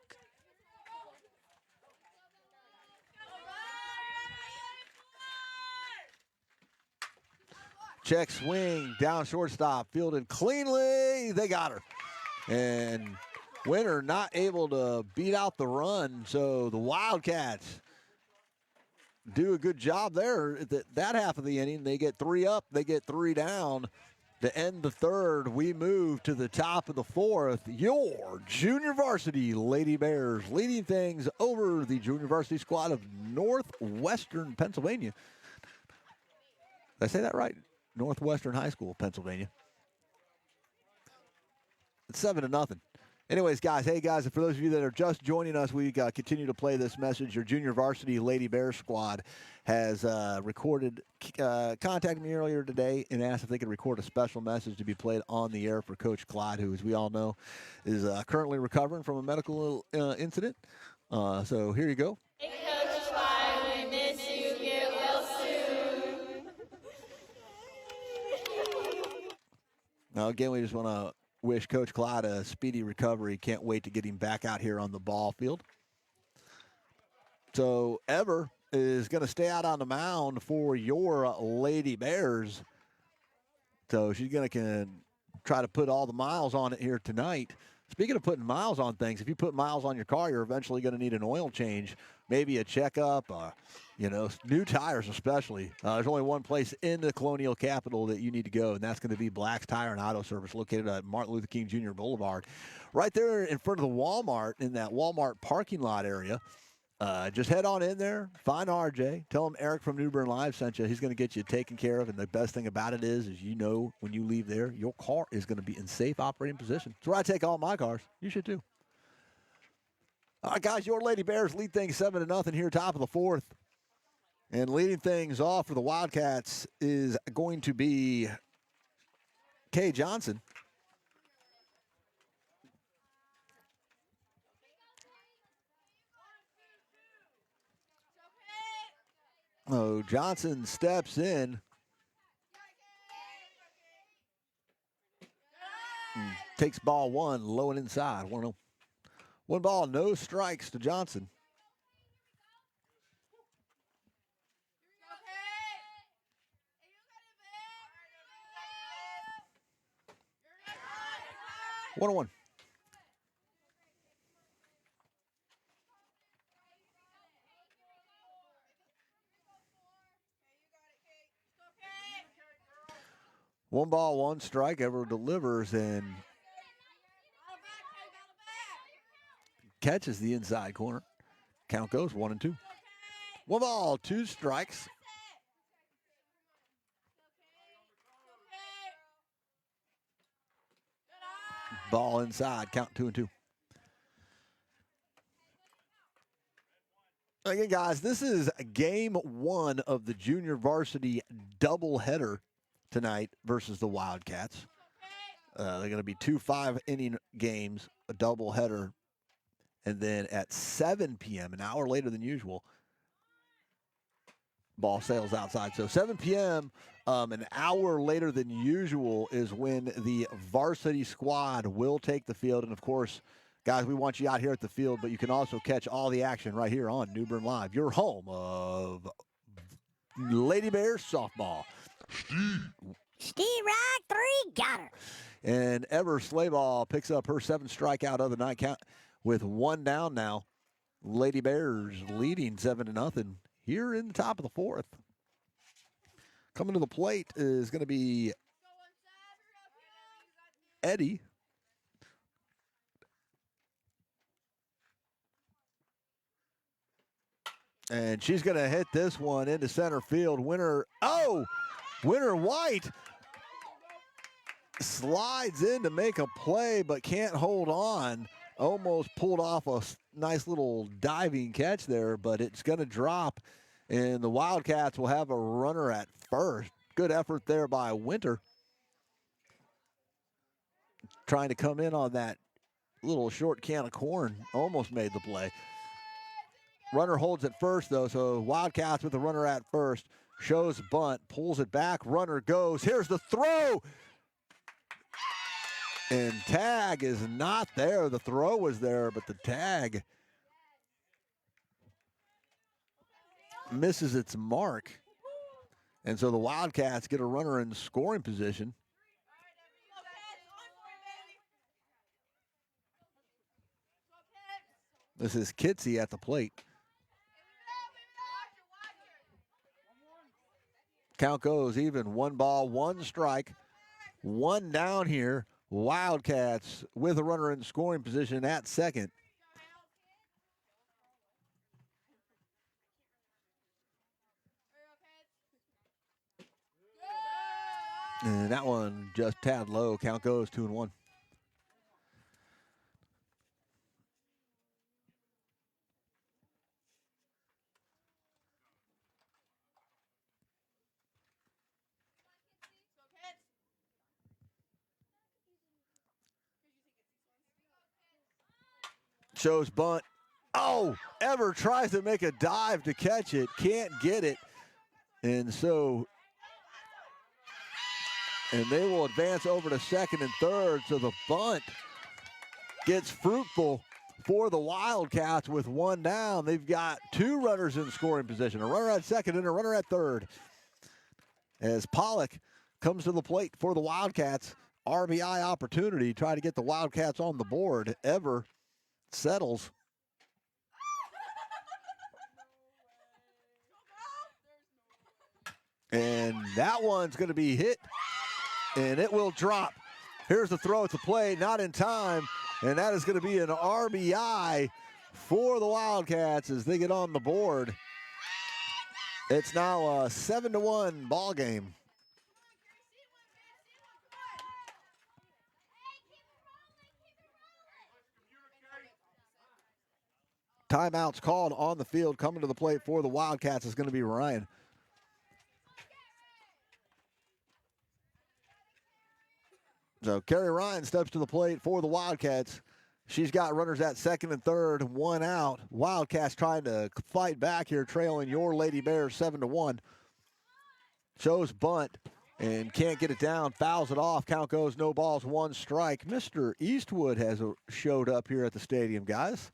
Speaker 1: Check swing, down shortstop, fielded cleanly. They got her. And Winter not able to beat out the run, so the Wildcats do a good job there. That half of the inning, they get 3 up, they get 3 down. To end the third, we move to the top of the 4th. Your junior varsity Lady Bears leading things over the junior varsity squad of Northwestern Pennsylvania. Did I say that right? Northwestern High School, Pennsylvania. It's 7-0. Anyways, guys, hey, guys, for those of you that are just joining us, we continue to play this message. Your junior varsity Lady Bears squad has contacted me earlier today and asked if they could record a special message to be played on the air for Coach Clyde, who, as we all know, is currently recovering from a medical incident. So here you go.
Speaker 3: Hey, Coach Clyde, we miss you. Get well soon.
Speaker 1: Now, again, we just want to wish Coach Clyde a speedy recovery. Can't wait to get him back out here on the ball field. So Ever is going to stay out on the mound for your Lady Bears. So she's going to try to put all the miles on it here tonight. Speaking of putting miles on things, if you put miles on your car, you're eventually going to need an oil change, maybe a checkup, new tires especially. There's only one place in the colonial capital that you need to go, and that's going to be Black's Tire and Auto Service, located at Martin Luther King Jr. Boulevard. Right there in front of the Walmart, in that Walmart parking lot area. Just head on in there, find RJ, tell him Eric from New Bern Live sent you. He's going to get you taken care of, and the best thing about it is when you leave there, your car is going to be in safe operating position. It's where I take all my cars. You should too. All right, guys, your Lady Bears lead things 7-0 here, top of the 4th. And leading things off for the Wildcats is going to be Kay Johnson. Oh, Johnson steps in. Takes ball 1, low and inside. 1-0. 1 ball, no strikes to Johnson. One on one. One ball, 1 strike. Ever delivers and catches the inside corner. Count goes 1-2. 1 ball, 2 strikes. Ball inside, count 2-2. Again, guys, this is game 1 of the junior varsity doubleheader tonight versus the Wildcats. They're going to be 2 5-inning games, a doubleheader, and then at 7 p.m., an hour later than usual, ball sails outside. So 7 p.m., an hour later than usual is when the varsity squad will take the field. And, of course, guys, we want you out here at the field, but you can also catch all the action right here on New Bern Live, your home of Lady Bears softball.
Speaker 2: Steve Rock 3 got her.
Speaker 1: And Ever Slayball picks up her 7th strikeout of the night, count with 1 down now. Lady Bears leading 7-0 here in the top of the 4th. Coming to the plate is going to be Eddie. And she's going to hit this one into center field. Winter White slides in to make a play, but can't hold on. Almost pulled off a nice little diving catch there, but it's going to drop, and the Wildcats will have a runner at first. Good effort there by Winter, trying to come in on that little short can of corn. Almost made the play. Runner holds at first, though, so Wildcats with the runner at first. Shows bunt, pulls it back, runner goes. Here's the throw. And tag is not there. The throw was there, but the tag misses its mark. And so the Wildcats get a runner in scoring position. This is Kitsy at the plate. Count goes even. 1 ball, 1 strike. 1 down here. Wildcats with a runner in scoring position at second. And that one just tad low. Count goes 2-1. Shows bunt. Oh, Ever tries to make a dive to catch it. Can't get it. And they will advance over to second and third. So the bunt gets fruitful for the Wildcats with 1 down. They've got 2 runners in scoring position, a runner at second and a runner at third. As Pollock comes to the plate for the Wildcats, RBI opportunity, try to get the Wildcats on the board. Ever settles. And that one's going to be hit, and it will drop. Here's the throw at the plate, not in time, and that is going to be an RBI for the Wildcats as they get on the board. It's now a 7-1 ball game. Timeouts called on the field. Coming to the plate for the Wildcats is going to be Ryan. So Carrie Ryan steps to the plate for the Wildcats. She's got runners at second and third, 1 out. Wildcats trying to fight back here, trailing your Lady Bears 7-1. Shows bunt and can't get it down, fouls it off. Count goes no balls, 1 strike. Mr. Eastwood has showed up here at the stadium, guys.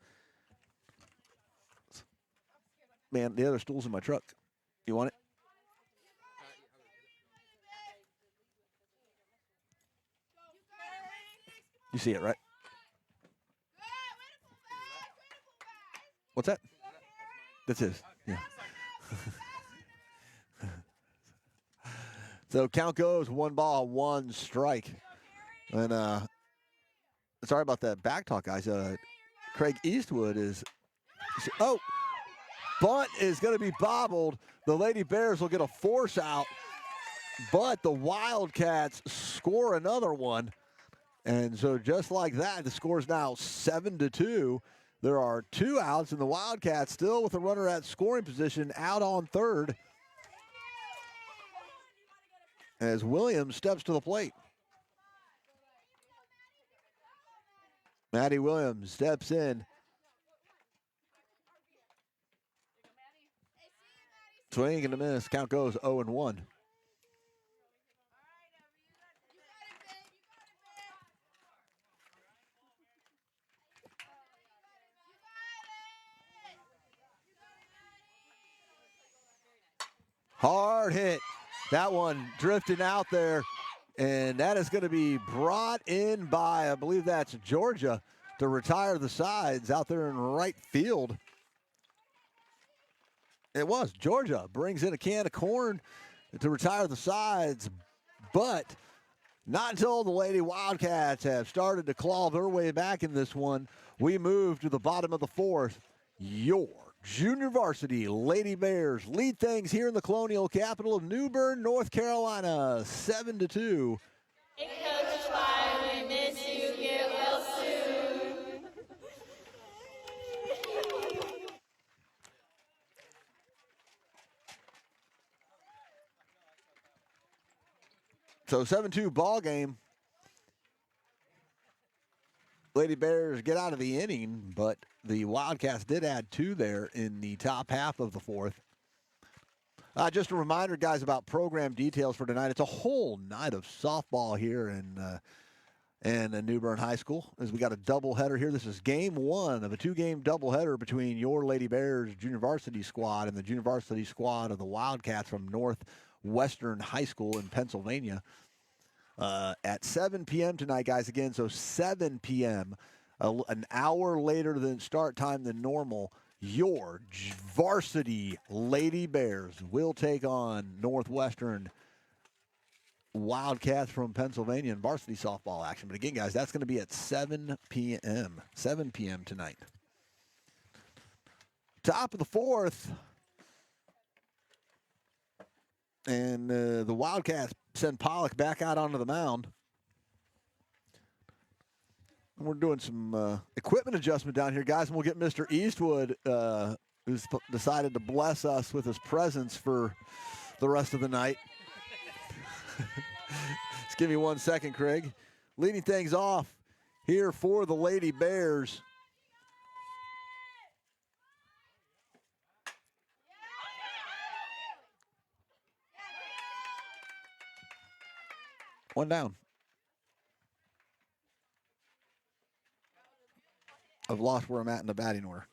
Speaker 1: Man, the other stool's in my truck. You want it? You see it, right? What's that? That's his. Yeah. So count goes 1 ball, 1 strike. And sorry about that back talk, guys. Craig Eastwood is. Oh, bunt is going to be bobbled. The Lady Bears will get a force out, but the Wildcats score another one. And so just like that, the score is now 7-2. There are 2 outs, and the Wildcats still with a runner at scoring position out on third as Williams steps to the plate. Maddie Williams steps in. Swing and a miss. Count goes 0-1. Hard hit. That one drifting out there. And that is going to be brought in by, I believe that's Georgia, to retire the sides out there in right field. It was. Georgia brings in a can of corn to retire the sides, but not until the Lady Wildcats have started to claw their way back in this one. We move to the bottom of the 4th. Your junior varsity Lady Bears lead things here in the colonial capital of New Bern, North Carolina, 7-2.
Speaker 3: Hey, Coach Fly, we miss you. Get well soon.
Speaker 1: So 7-2 ball game. Lady Bears get out of the inning, but the Wildcats did add 2 there in the top half of the 4th. Just a reminder, guys, about program details for tonight. It's a whole night of softball here in New Bern High School, as we got a doubleheader here. This is game 1 of a 2-game doubleheader between your Lady Bears junior varsity squad and the junior varsity squad of the Wildcats from Northwestern High School in Pennsylvania. At 7 p.m. tonight, guys, again, so 7 p.m., an hour later than start time than normal, your varsity Lady Bears will take on Northwestern Wildcats from Pennsylvania in varsity softball action. But again, guys, that's going to be at 7 p.m. 7 p.m. tonight. Top of the 4th. And the Wildcats send Pollock back out onto the mound. And we're doing some equipment adjustment down here, guys, and we'll get Mr. Eastwood, who's decided to bless us with his presence for the rest of the night. Just give me 1 second, Craig. Leading things off here for the Lady Bears. One down. I've lost where I'm at in the batting order.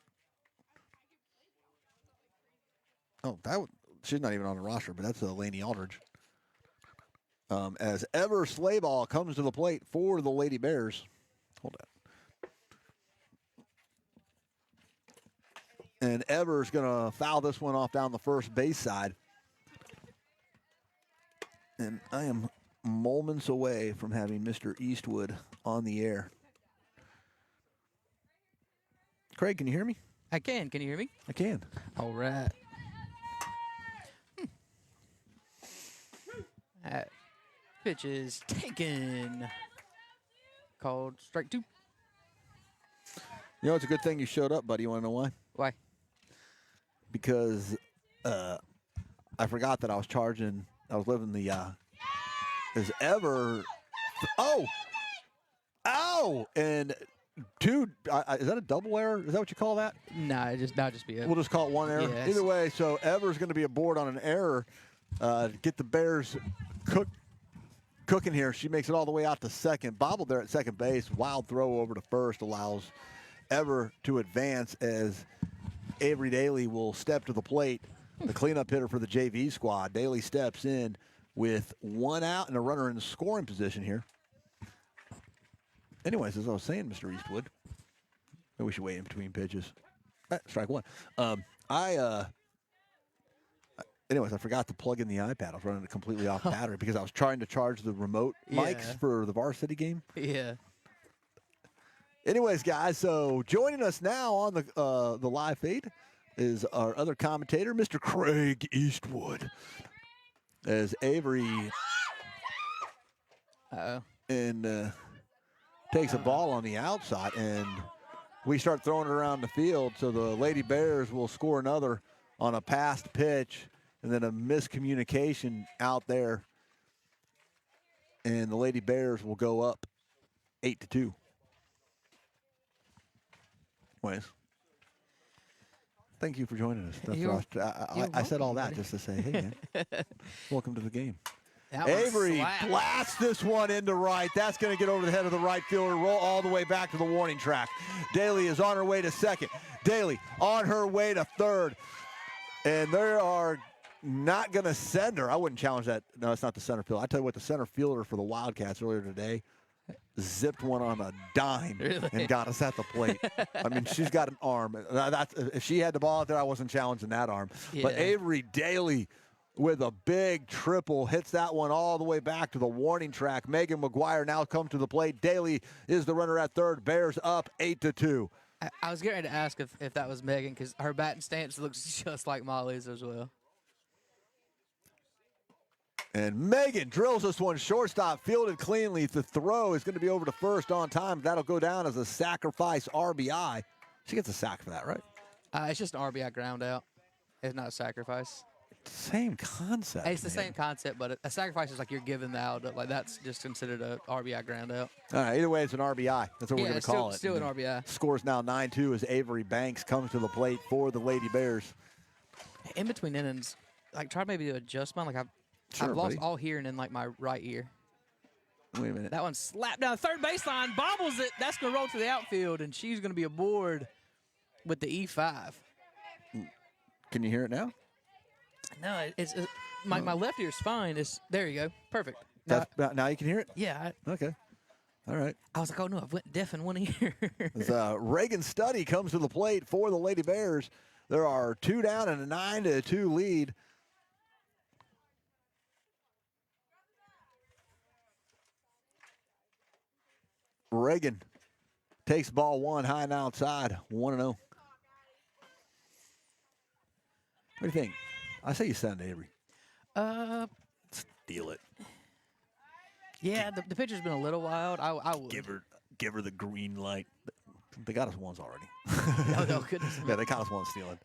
Speaker 1: Oh, she's not even on the roster, but that's Lainey Aldridge. As Ever Slayball comes to the plate for the Lady Bears. Hold on. And Ever's going to foul this one off down the first base side. And I am moments away from having Mr. Eastwood on the air. Craig, can you hear me?
Speaker 5: I can. Can you hear me?
Speaker 1: I can.
Speaker 5: All right. That pitch is taken. Called strike 2.
Speaker 1: You know, it's a good thing you showed up, buddy. You want to know why?
Speaker 5: Why?
Speaker 1: Because I forgot that I was living the, is Ever, and dude, is that a double error? Is that what you call that?
Speaker 5: Nah, just be it.
Speaker 1: We'll just call it one error.
Speaker 5: Yes.
Speaker 1: Either way, so Ever's going to be aboard on an error to get the Bears cooking here. She makes it all the way out to second. Bobbled there at second base. Wild throw over to first allows Ever to advance as Avery Daly will step to the plate. The cleanup hitter for the JV squad. Daly steps in with 1 out and a runner in scoring position here. Anyways, as I was saying, Mr. Eastwood, maybe we should wait in between pitches. Strike 1. Anyways, I forgot to plug in the iPad. I was running it completely off battery because I was trying to charge the remote mics for the varsity game.
Speaker 5: Yeah.
Speaker 1: Anyways, guys, so joining us now on the live feed is our other commentator, Mr. Craig Eastwood. As Avery
Speaker 5: Uh-oh.
Speaker 1: and takes a ball on the outside, and we start throwing it around the field. So the Lady Bears will score another on a passed pitch, and then a miscommunication out there. And the Lady Bears will go up 8-2. Wes, thank you for joining us. That's
Speaker 5: You're
Speaker 1: I said all that
Speaker 5: welcome,
Speaker 1: just to say, hey, man, welcome to the game.
Speaker 5: That one
Speaker 1: Avery
Speaker 5: slapped.
Speaker 1: blasts this one into right. That's going to get over the head of the right fielder, roll all the way back to the warning track. Daly is on her way to second. Daly on her way to third. And they are not going to send her. I wouldn't challenge that. No, it's not the center fielder. I tell you what, the center fielder for the Wildcats earlier today zipped one on a dime and got us at the plate. I mean, she's got an arm. If she had the ball out there, I wasn't challenging that arm.
Speaker 5: Yeah.
Speaker 1: But Avery Daly with a big triple hits that one all the way back to the warning track. Megan McGuire now comes to the plate. Daly is the runner at third. Bears up 8-2.
Speaker 5: I was getting ready to ask if that was Megan because her batting stance looks just like Molly's as well.
Speaker 1: And Megan drills this one shortstop, fielded cleanly. The throw is going to be over to first on time. That'll go down as a sacrifice RBI. She gets a sack for that, right?
Speaker 5: It's just an RBI ground out. It's not a sacrifice.
Speaker 1: Same concept.
Speaker 5: It's the
Speaker 1: man.
Speaker 5: same concept, but a sacrifice is like you're giving the out. Like that's just considered a RBI ground out.
Speaker 1: All right, either way, it's an RBI. That's what we're going to call it.
Speaker 5: Still an RBI.
Speaker 1: Scores now 9-2 as Avery Banks comes to the plate for the Lady Bears.
Speaker 5: In between innings, like try to maybe to adjust mine. Like I've
Speaker 1: Sure,
Speaker 5: lost
Speaker 1: buddy.
Speaker 5: all hearing in like my right ear.
Speaker 1: Wait a minute.
Speaker 5: That one slapped down third baseline, bobbles it. That's going to roll to the outfield, and she's going to be aboard with the E5.
Speaker 1: Can you hear it now?
Speaker 5: No, it's my left ear's fine. There you go, perfect. Now,
Speaker 1: Now you can hear it?
Speaker 5: yeah,
Speaker 1: Okay. All right.
Speaker 5: I was like, oh no, I've went deaf in one ear.
Speaker 1: As Reagan Studdy comes to the plate for the Lady Bears. There are 2 down and a 9-2 lead. Reagan takes ball one high and outside, 1-0. What do you think? I say you send Avery. Steal it.
Speaker 5: Yeah, the pitcher's been a little wild. I would.
Speaker 1: Give her the green light. They got us once already.
Speaker 5: No, goodness.
Speaker 1: Yeah, they got us once stealing.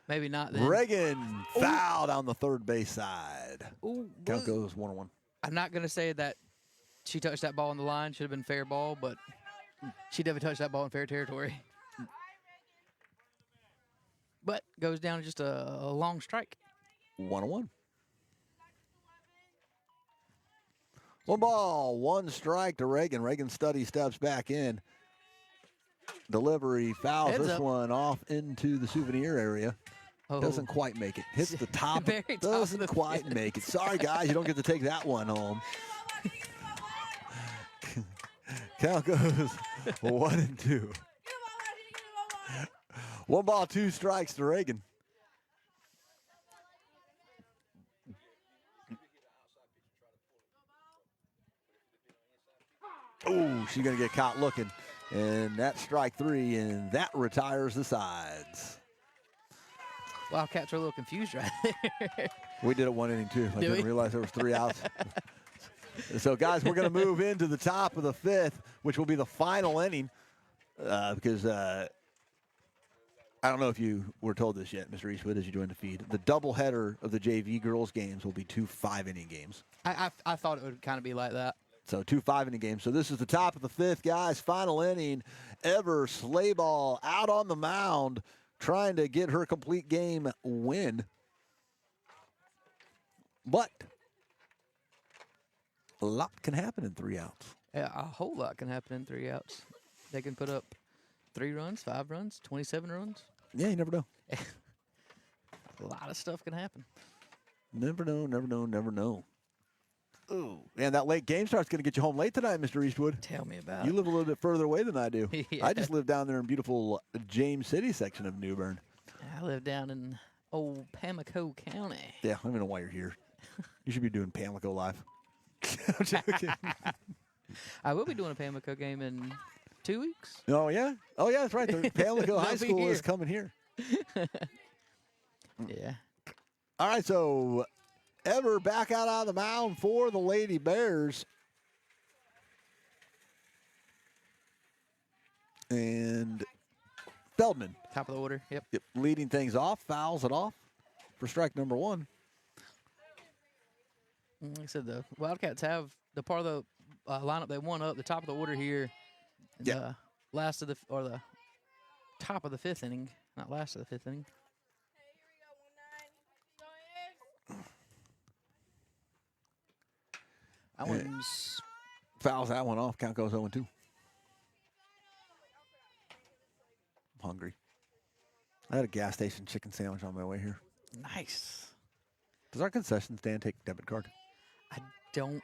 Speaker 5: Maybe not then.
Speaker 1: Reagan fouled on the third base side.
Speaker 5: Ooh,
Speaker 1: Count goes 1-1.
Speaker 5: I'm not going to say that she touched that ball on the line. Should have been fair ball, but she definitely touched that ball in fair territory. But goes down to just a long strike.
Speaker 1: 1-1. 1 ball, 1 strike to Reagan. Reagan Studdy steps back in. Delivery fouls
Speaker 5: Heads
Speaker 1: this
Speaker 5: up.
Speaker 1: one off into the souvenir area.
Speaker 5: Oh.
Speaker 1: Doesn't quite make it. Hits the top.
Speaker 5: Very top of
Speaker 1: Doesn't
Speaker 5: the
Speaker 1: quite
Speaker 5: field.
Speaker 1: make it. Sorry, guys. You don't get to take that one home. Count goes 1-2. 1 ball, 2 strikes to Reagan. Oh, she's going to get caught looking. And that's strike 3, and that retires the sides.
Speaker 5: Wildcats are a little confused right there.
Speaker 1: We did it 1 inning, too. I
Speaker 5: Did
Speaker 1: didn't
Speaker 5: we?
Speaker 1: realize there was 3 outs. So, guys, we're going to move into the top of the 5th, which will be the final inning, because I don't know if you were told this yet, Mr. Eastwood, as you joined the feed. The doubleheader of the JV girls games will be 2 5-inning games.
Speaker 5: I thought it would kind of be like that.
Speaker 1: So 2 5-inning games. So this is the top of the 5th, guys. Final inning. Ever Slayball out on the mound, trying to get her complete game win. But a lot can happen in 3 outs.
Speaker 5: Yeah, a whole lot can happen in 3 outs. They can put up 3 runs, 5 runs, 27 runs.
Speaker 1: Yeah, you never know.
Speaker 5: A lot of stuff can happen.
Speaker 1: Never know, never know, never know. Ooh, and that late game start's going to get you home late tonight, Mr. Eastwood.
Speaker 5: Tell me about
Speaker 1: You
Speaker 5: it.
Speaker 1: live a little bit further away than I do.
Speaker 5: Yeah.
Speaker 1: I just live down there in beautiful James City section of New Bern.
Speaker 5: I live down in old Pamlico County.
Speaker 1: Yeah, I don't even know why you're here. You should be doing Pamlico Live. I'm joking.
Speaker 5: I will be doing a Pamlico game in 2 weeks.
Speaker 1: Oh, yeah? Oh, yeah, that's right. The Pamlico High
Speaker 5: They'll be
Speaker 1: School is
Speaker 5: here.
Speaker 1: coming here.
Speaker 5: Yeah.
Speaker 1: All right, so Ever back out on the mound for the Lady Bears. And Feldman,
Speaker 5: Top of the order. Yep.
Speaker 1: leading things off, fouls it off for strike number 1.
Speaker 5: Like I said, the Wildcats have the part of the lineup they won up the top of the order here. In the last of the top of the 5th inning, not last of the 5th inning. That one's
Speaker 1: Fouls that one off. Count goes 0-2. I'm hungry. I had a gas station chicken sandwich on my way here.
Speaker 5: nice.
Speaker 1: Does our concession stand take debit card?
Speaker 5: I don't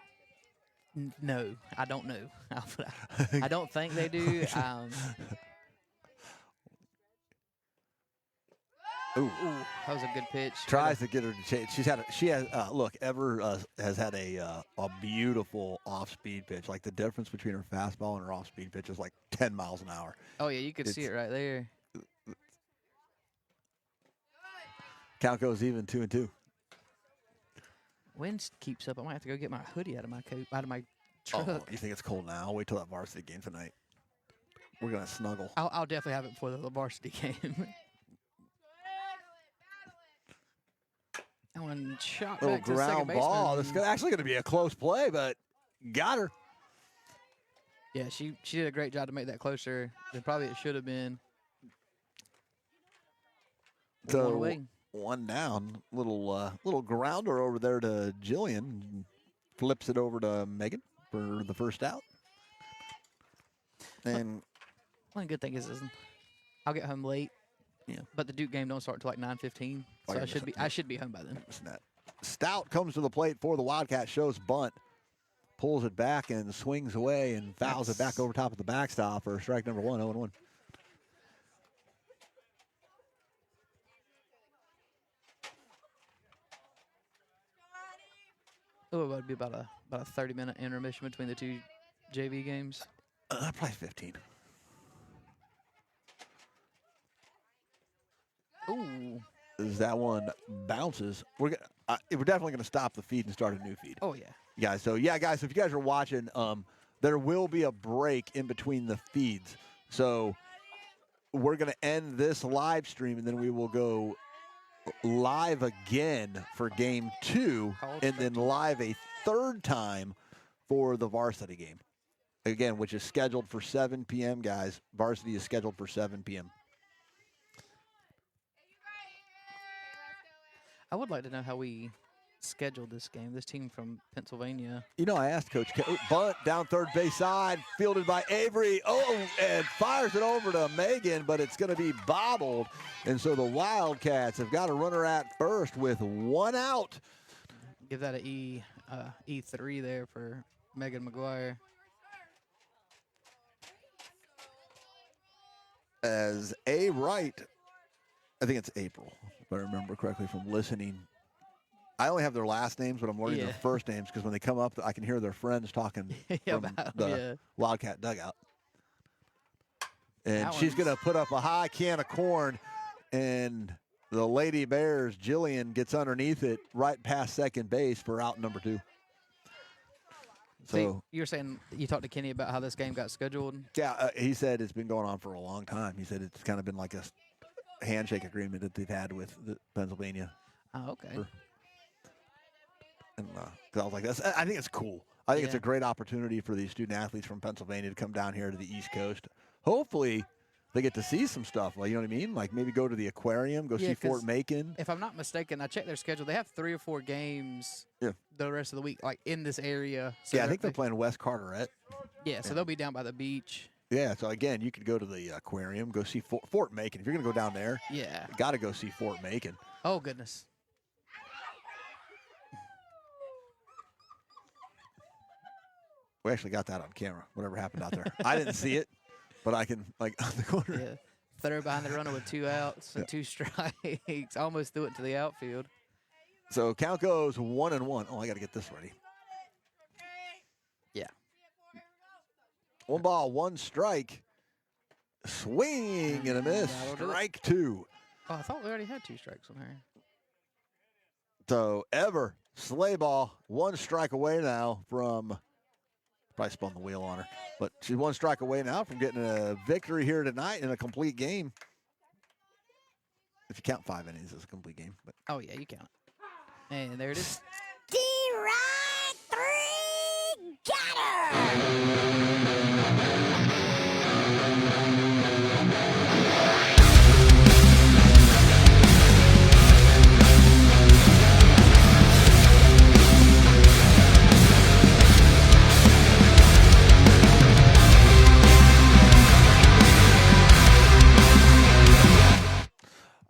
Speaker 5: know. I don't know. I don't think they do.
Speaker 1: Ooh.
Speaker 5: That was a good pitch.
Speaker 1: Tries to get her to change. She has look, Ever has had a beautiful off-speed pitch. Like the difference between her fastball and her off-speed pitch is like 10 miles an hour.
Speaker 5: Oh yeah, you could see it right there.
Speaker 1: Count goes even 2-2.
Speaker 5: Wind keeps up. I might have to go get my hoodie out of my coat, out of my truck.
Speaker 1: Oh, you think it's cold now? Wait till that varsity game tonight. We're gonna snuggle.
Speaker 5: I'll definitely have it before the varsity game. That one shot
Speaker 1: Little
Speaker 5: back to the second
Speaker 1: ground ball.
Speaker 5: baseman.
Speaker 1: This is actually going to be a close play, but got her.
Speaker 5: Yeah, she did a great job to make that closer than probably it should have been. One
Speaker 1: So
Speaker 5: away.
Speaker 1: one down. Little grounder over there to Jillian. Flips it over to Megan for the first out. And
Speaker 5: One good thing is I'll get home late.
Speaker 1: Yeah.
Speaker 5: But the Duke game don't start until like 9:15, so I should be home by then.
Speaker 1: Stout comes to the plate for the Wildcats, shows bunt, pulls it back and swings away and fouls it back over top of the backstop for strike number 1, 0-1.
Speaker 5: Oh, it would be about a 30-minute intermission between the two JV games.
Speaker 1: Probably 15.
Speaker 5: Ooh.
Speaker 1: As that one bounces, we're definitely going to stop the feed and start a new feed.
Speaker 5: Oh yeah.
Speaker 1: Guys, so yeah, guys, if you guys are watching, there will be a break in between the feeds. So we're going to end this live stream, and then we will go live again for game 2, and then live a third time for the varsity game. Again, which is scheduled for 7 p.m., guys. Varsity is scheduled for 7 p.m.
Speaker 5: I would like to know how we scheduled this game. This team from Pennsylvania.
Speaker 1: You know, I asked Coach bunt down third base side, fielded by Avery. Oh, and fires it over to Megan, but it's going to be bobbled. And so the Wildcats have got a runner at first with 1 out.
Speaker 5: Give that a E3 there for Megan McGuire.
Speaker 1: As A. Wright, I think it's April, if I remember correctly from listening. I only have their last names, but I'm learning their first names because when they come up, I can hear their friends talking from the Wildcat dugout. And she's going to put up a high can of corn, and the Lady Bears, Jillian, gets underneath it right past second base for out number 2. So
Speaker 5: you were saying you talked to Kenny about how this game got scheduled?
Speaker 1: Yeah, he said it's been going on for a long time. He said it's kind of been like a handshake agreement that they've had with Pennsylvania.
Speaker 5: Oh, okay.
Speaker 1: And I was like, I think it's cool. I think it's a great opportunity for these student athletes from Pennsylvania to come down here to the East Coast. Hopefully, they get to see some stuff. Like, you know what I mean? Like maybe go to the aquarium, go see Fort Macon.
Speaker 5: If I'm not mistaken, I checked their schedule. They have 3 or 4 games the rest of the week, like in this area. So
Speaker 1: I think they're playing West Carteret.
Speaker 5: Yeah, so they'll be down by the beach.
Speaker 1: Yeah, so again, you could go to the aquarium, go see Fort Macon. If you're going to go down there, got to go see Fort Macon.
Speaker 5: Oh, goodness.
Speaker 1: We actually got that on camera, whatever happened out there. I didn't see it, but I can, like, on the corner.
Speaker 5: Yeah. Throw behind the runner with 2 outs and 2 strikes. Almost threw it to the outfield.
Speaker 1: So count goes 1-1. Oh, I got to get this ready.
Speaker 5: Yeah.
Speaker 1: 1 ball, 1 strike. Swing and a miss. Strike 2.
Speaker 5: Oh, I thought we already had 2 strikes on her.
Speaker 1: So Ever, sleigh ball, 1 strike away now from, probably spun the wheel on her. But she's one strike away now from getting a victory here tonight in a complete game. If you count 5 innings as a complete game. But
Speaker 5: Oh, yeah, you count it. And there it is.
Speaker 2: D-Rock 3 got her!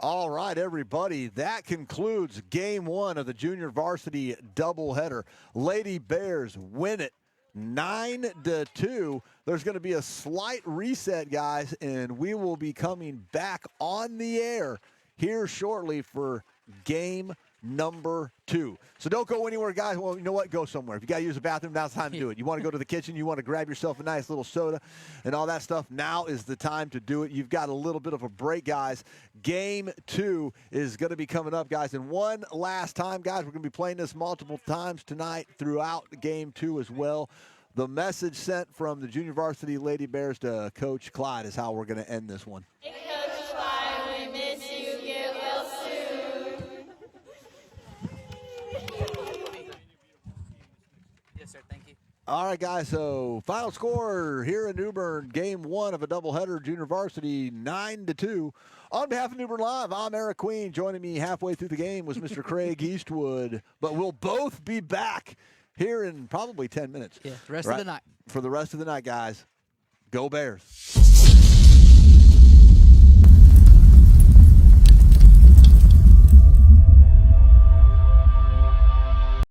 Speaker 1: all right, everybody, that concludes game 1 of the junior varsity doubleheader. Lady Bears win it 9-2. There's going to be a slight reset, guys, and we will be coming back on the air here shortly for game number 2. So don't go anywhere, guys. Well, you know what? Go somewhere. If you got to use the bathroom, now's the time to do it. You want to go to the kitchen, you want to grab yourself a nice little soda and all that stuff, now is the time to do it. You've got a little bit of a break, guys. Game 2 is going to be coming up, guys. And one last time, guys, we're going to be playing this multiple times tonight throughout game 2 as well. The message sent from the junior varsity Lady Bears to Coach Clyde is how we're going to end this one.
Speaker 3: Hey, Coach Clyde, we miss you. Get well soon.
Speaker 5: Yes, sir. Thank you.
Speaker 1: All right, guys, so final score here in New Bern, game 1 of a doubleheader, junior varsity, 9-2. On behalf of New Bern Live, I'm Eric Queen. Joining me halfway through the game was Mr. Craig Eastwood. But we'll both be back here in probably 10 minutes.
Speaker 5: Yeah, the rest of the night.
Speaker 1: For the rest of the night, guys. Go Bears.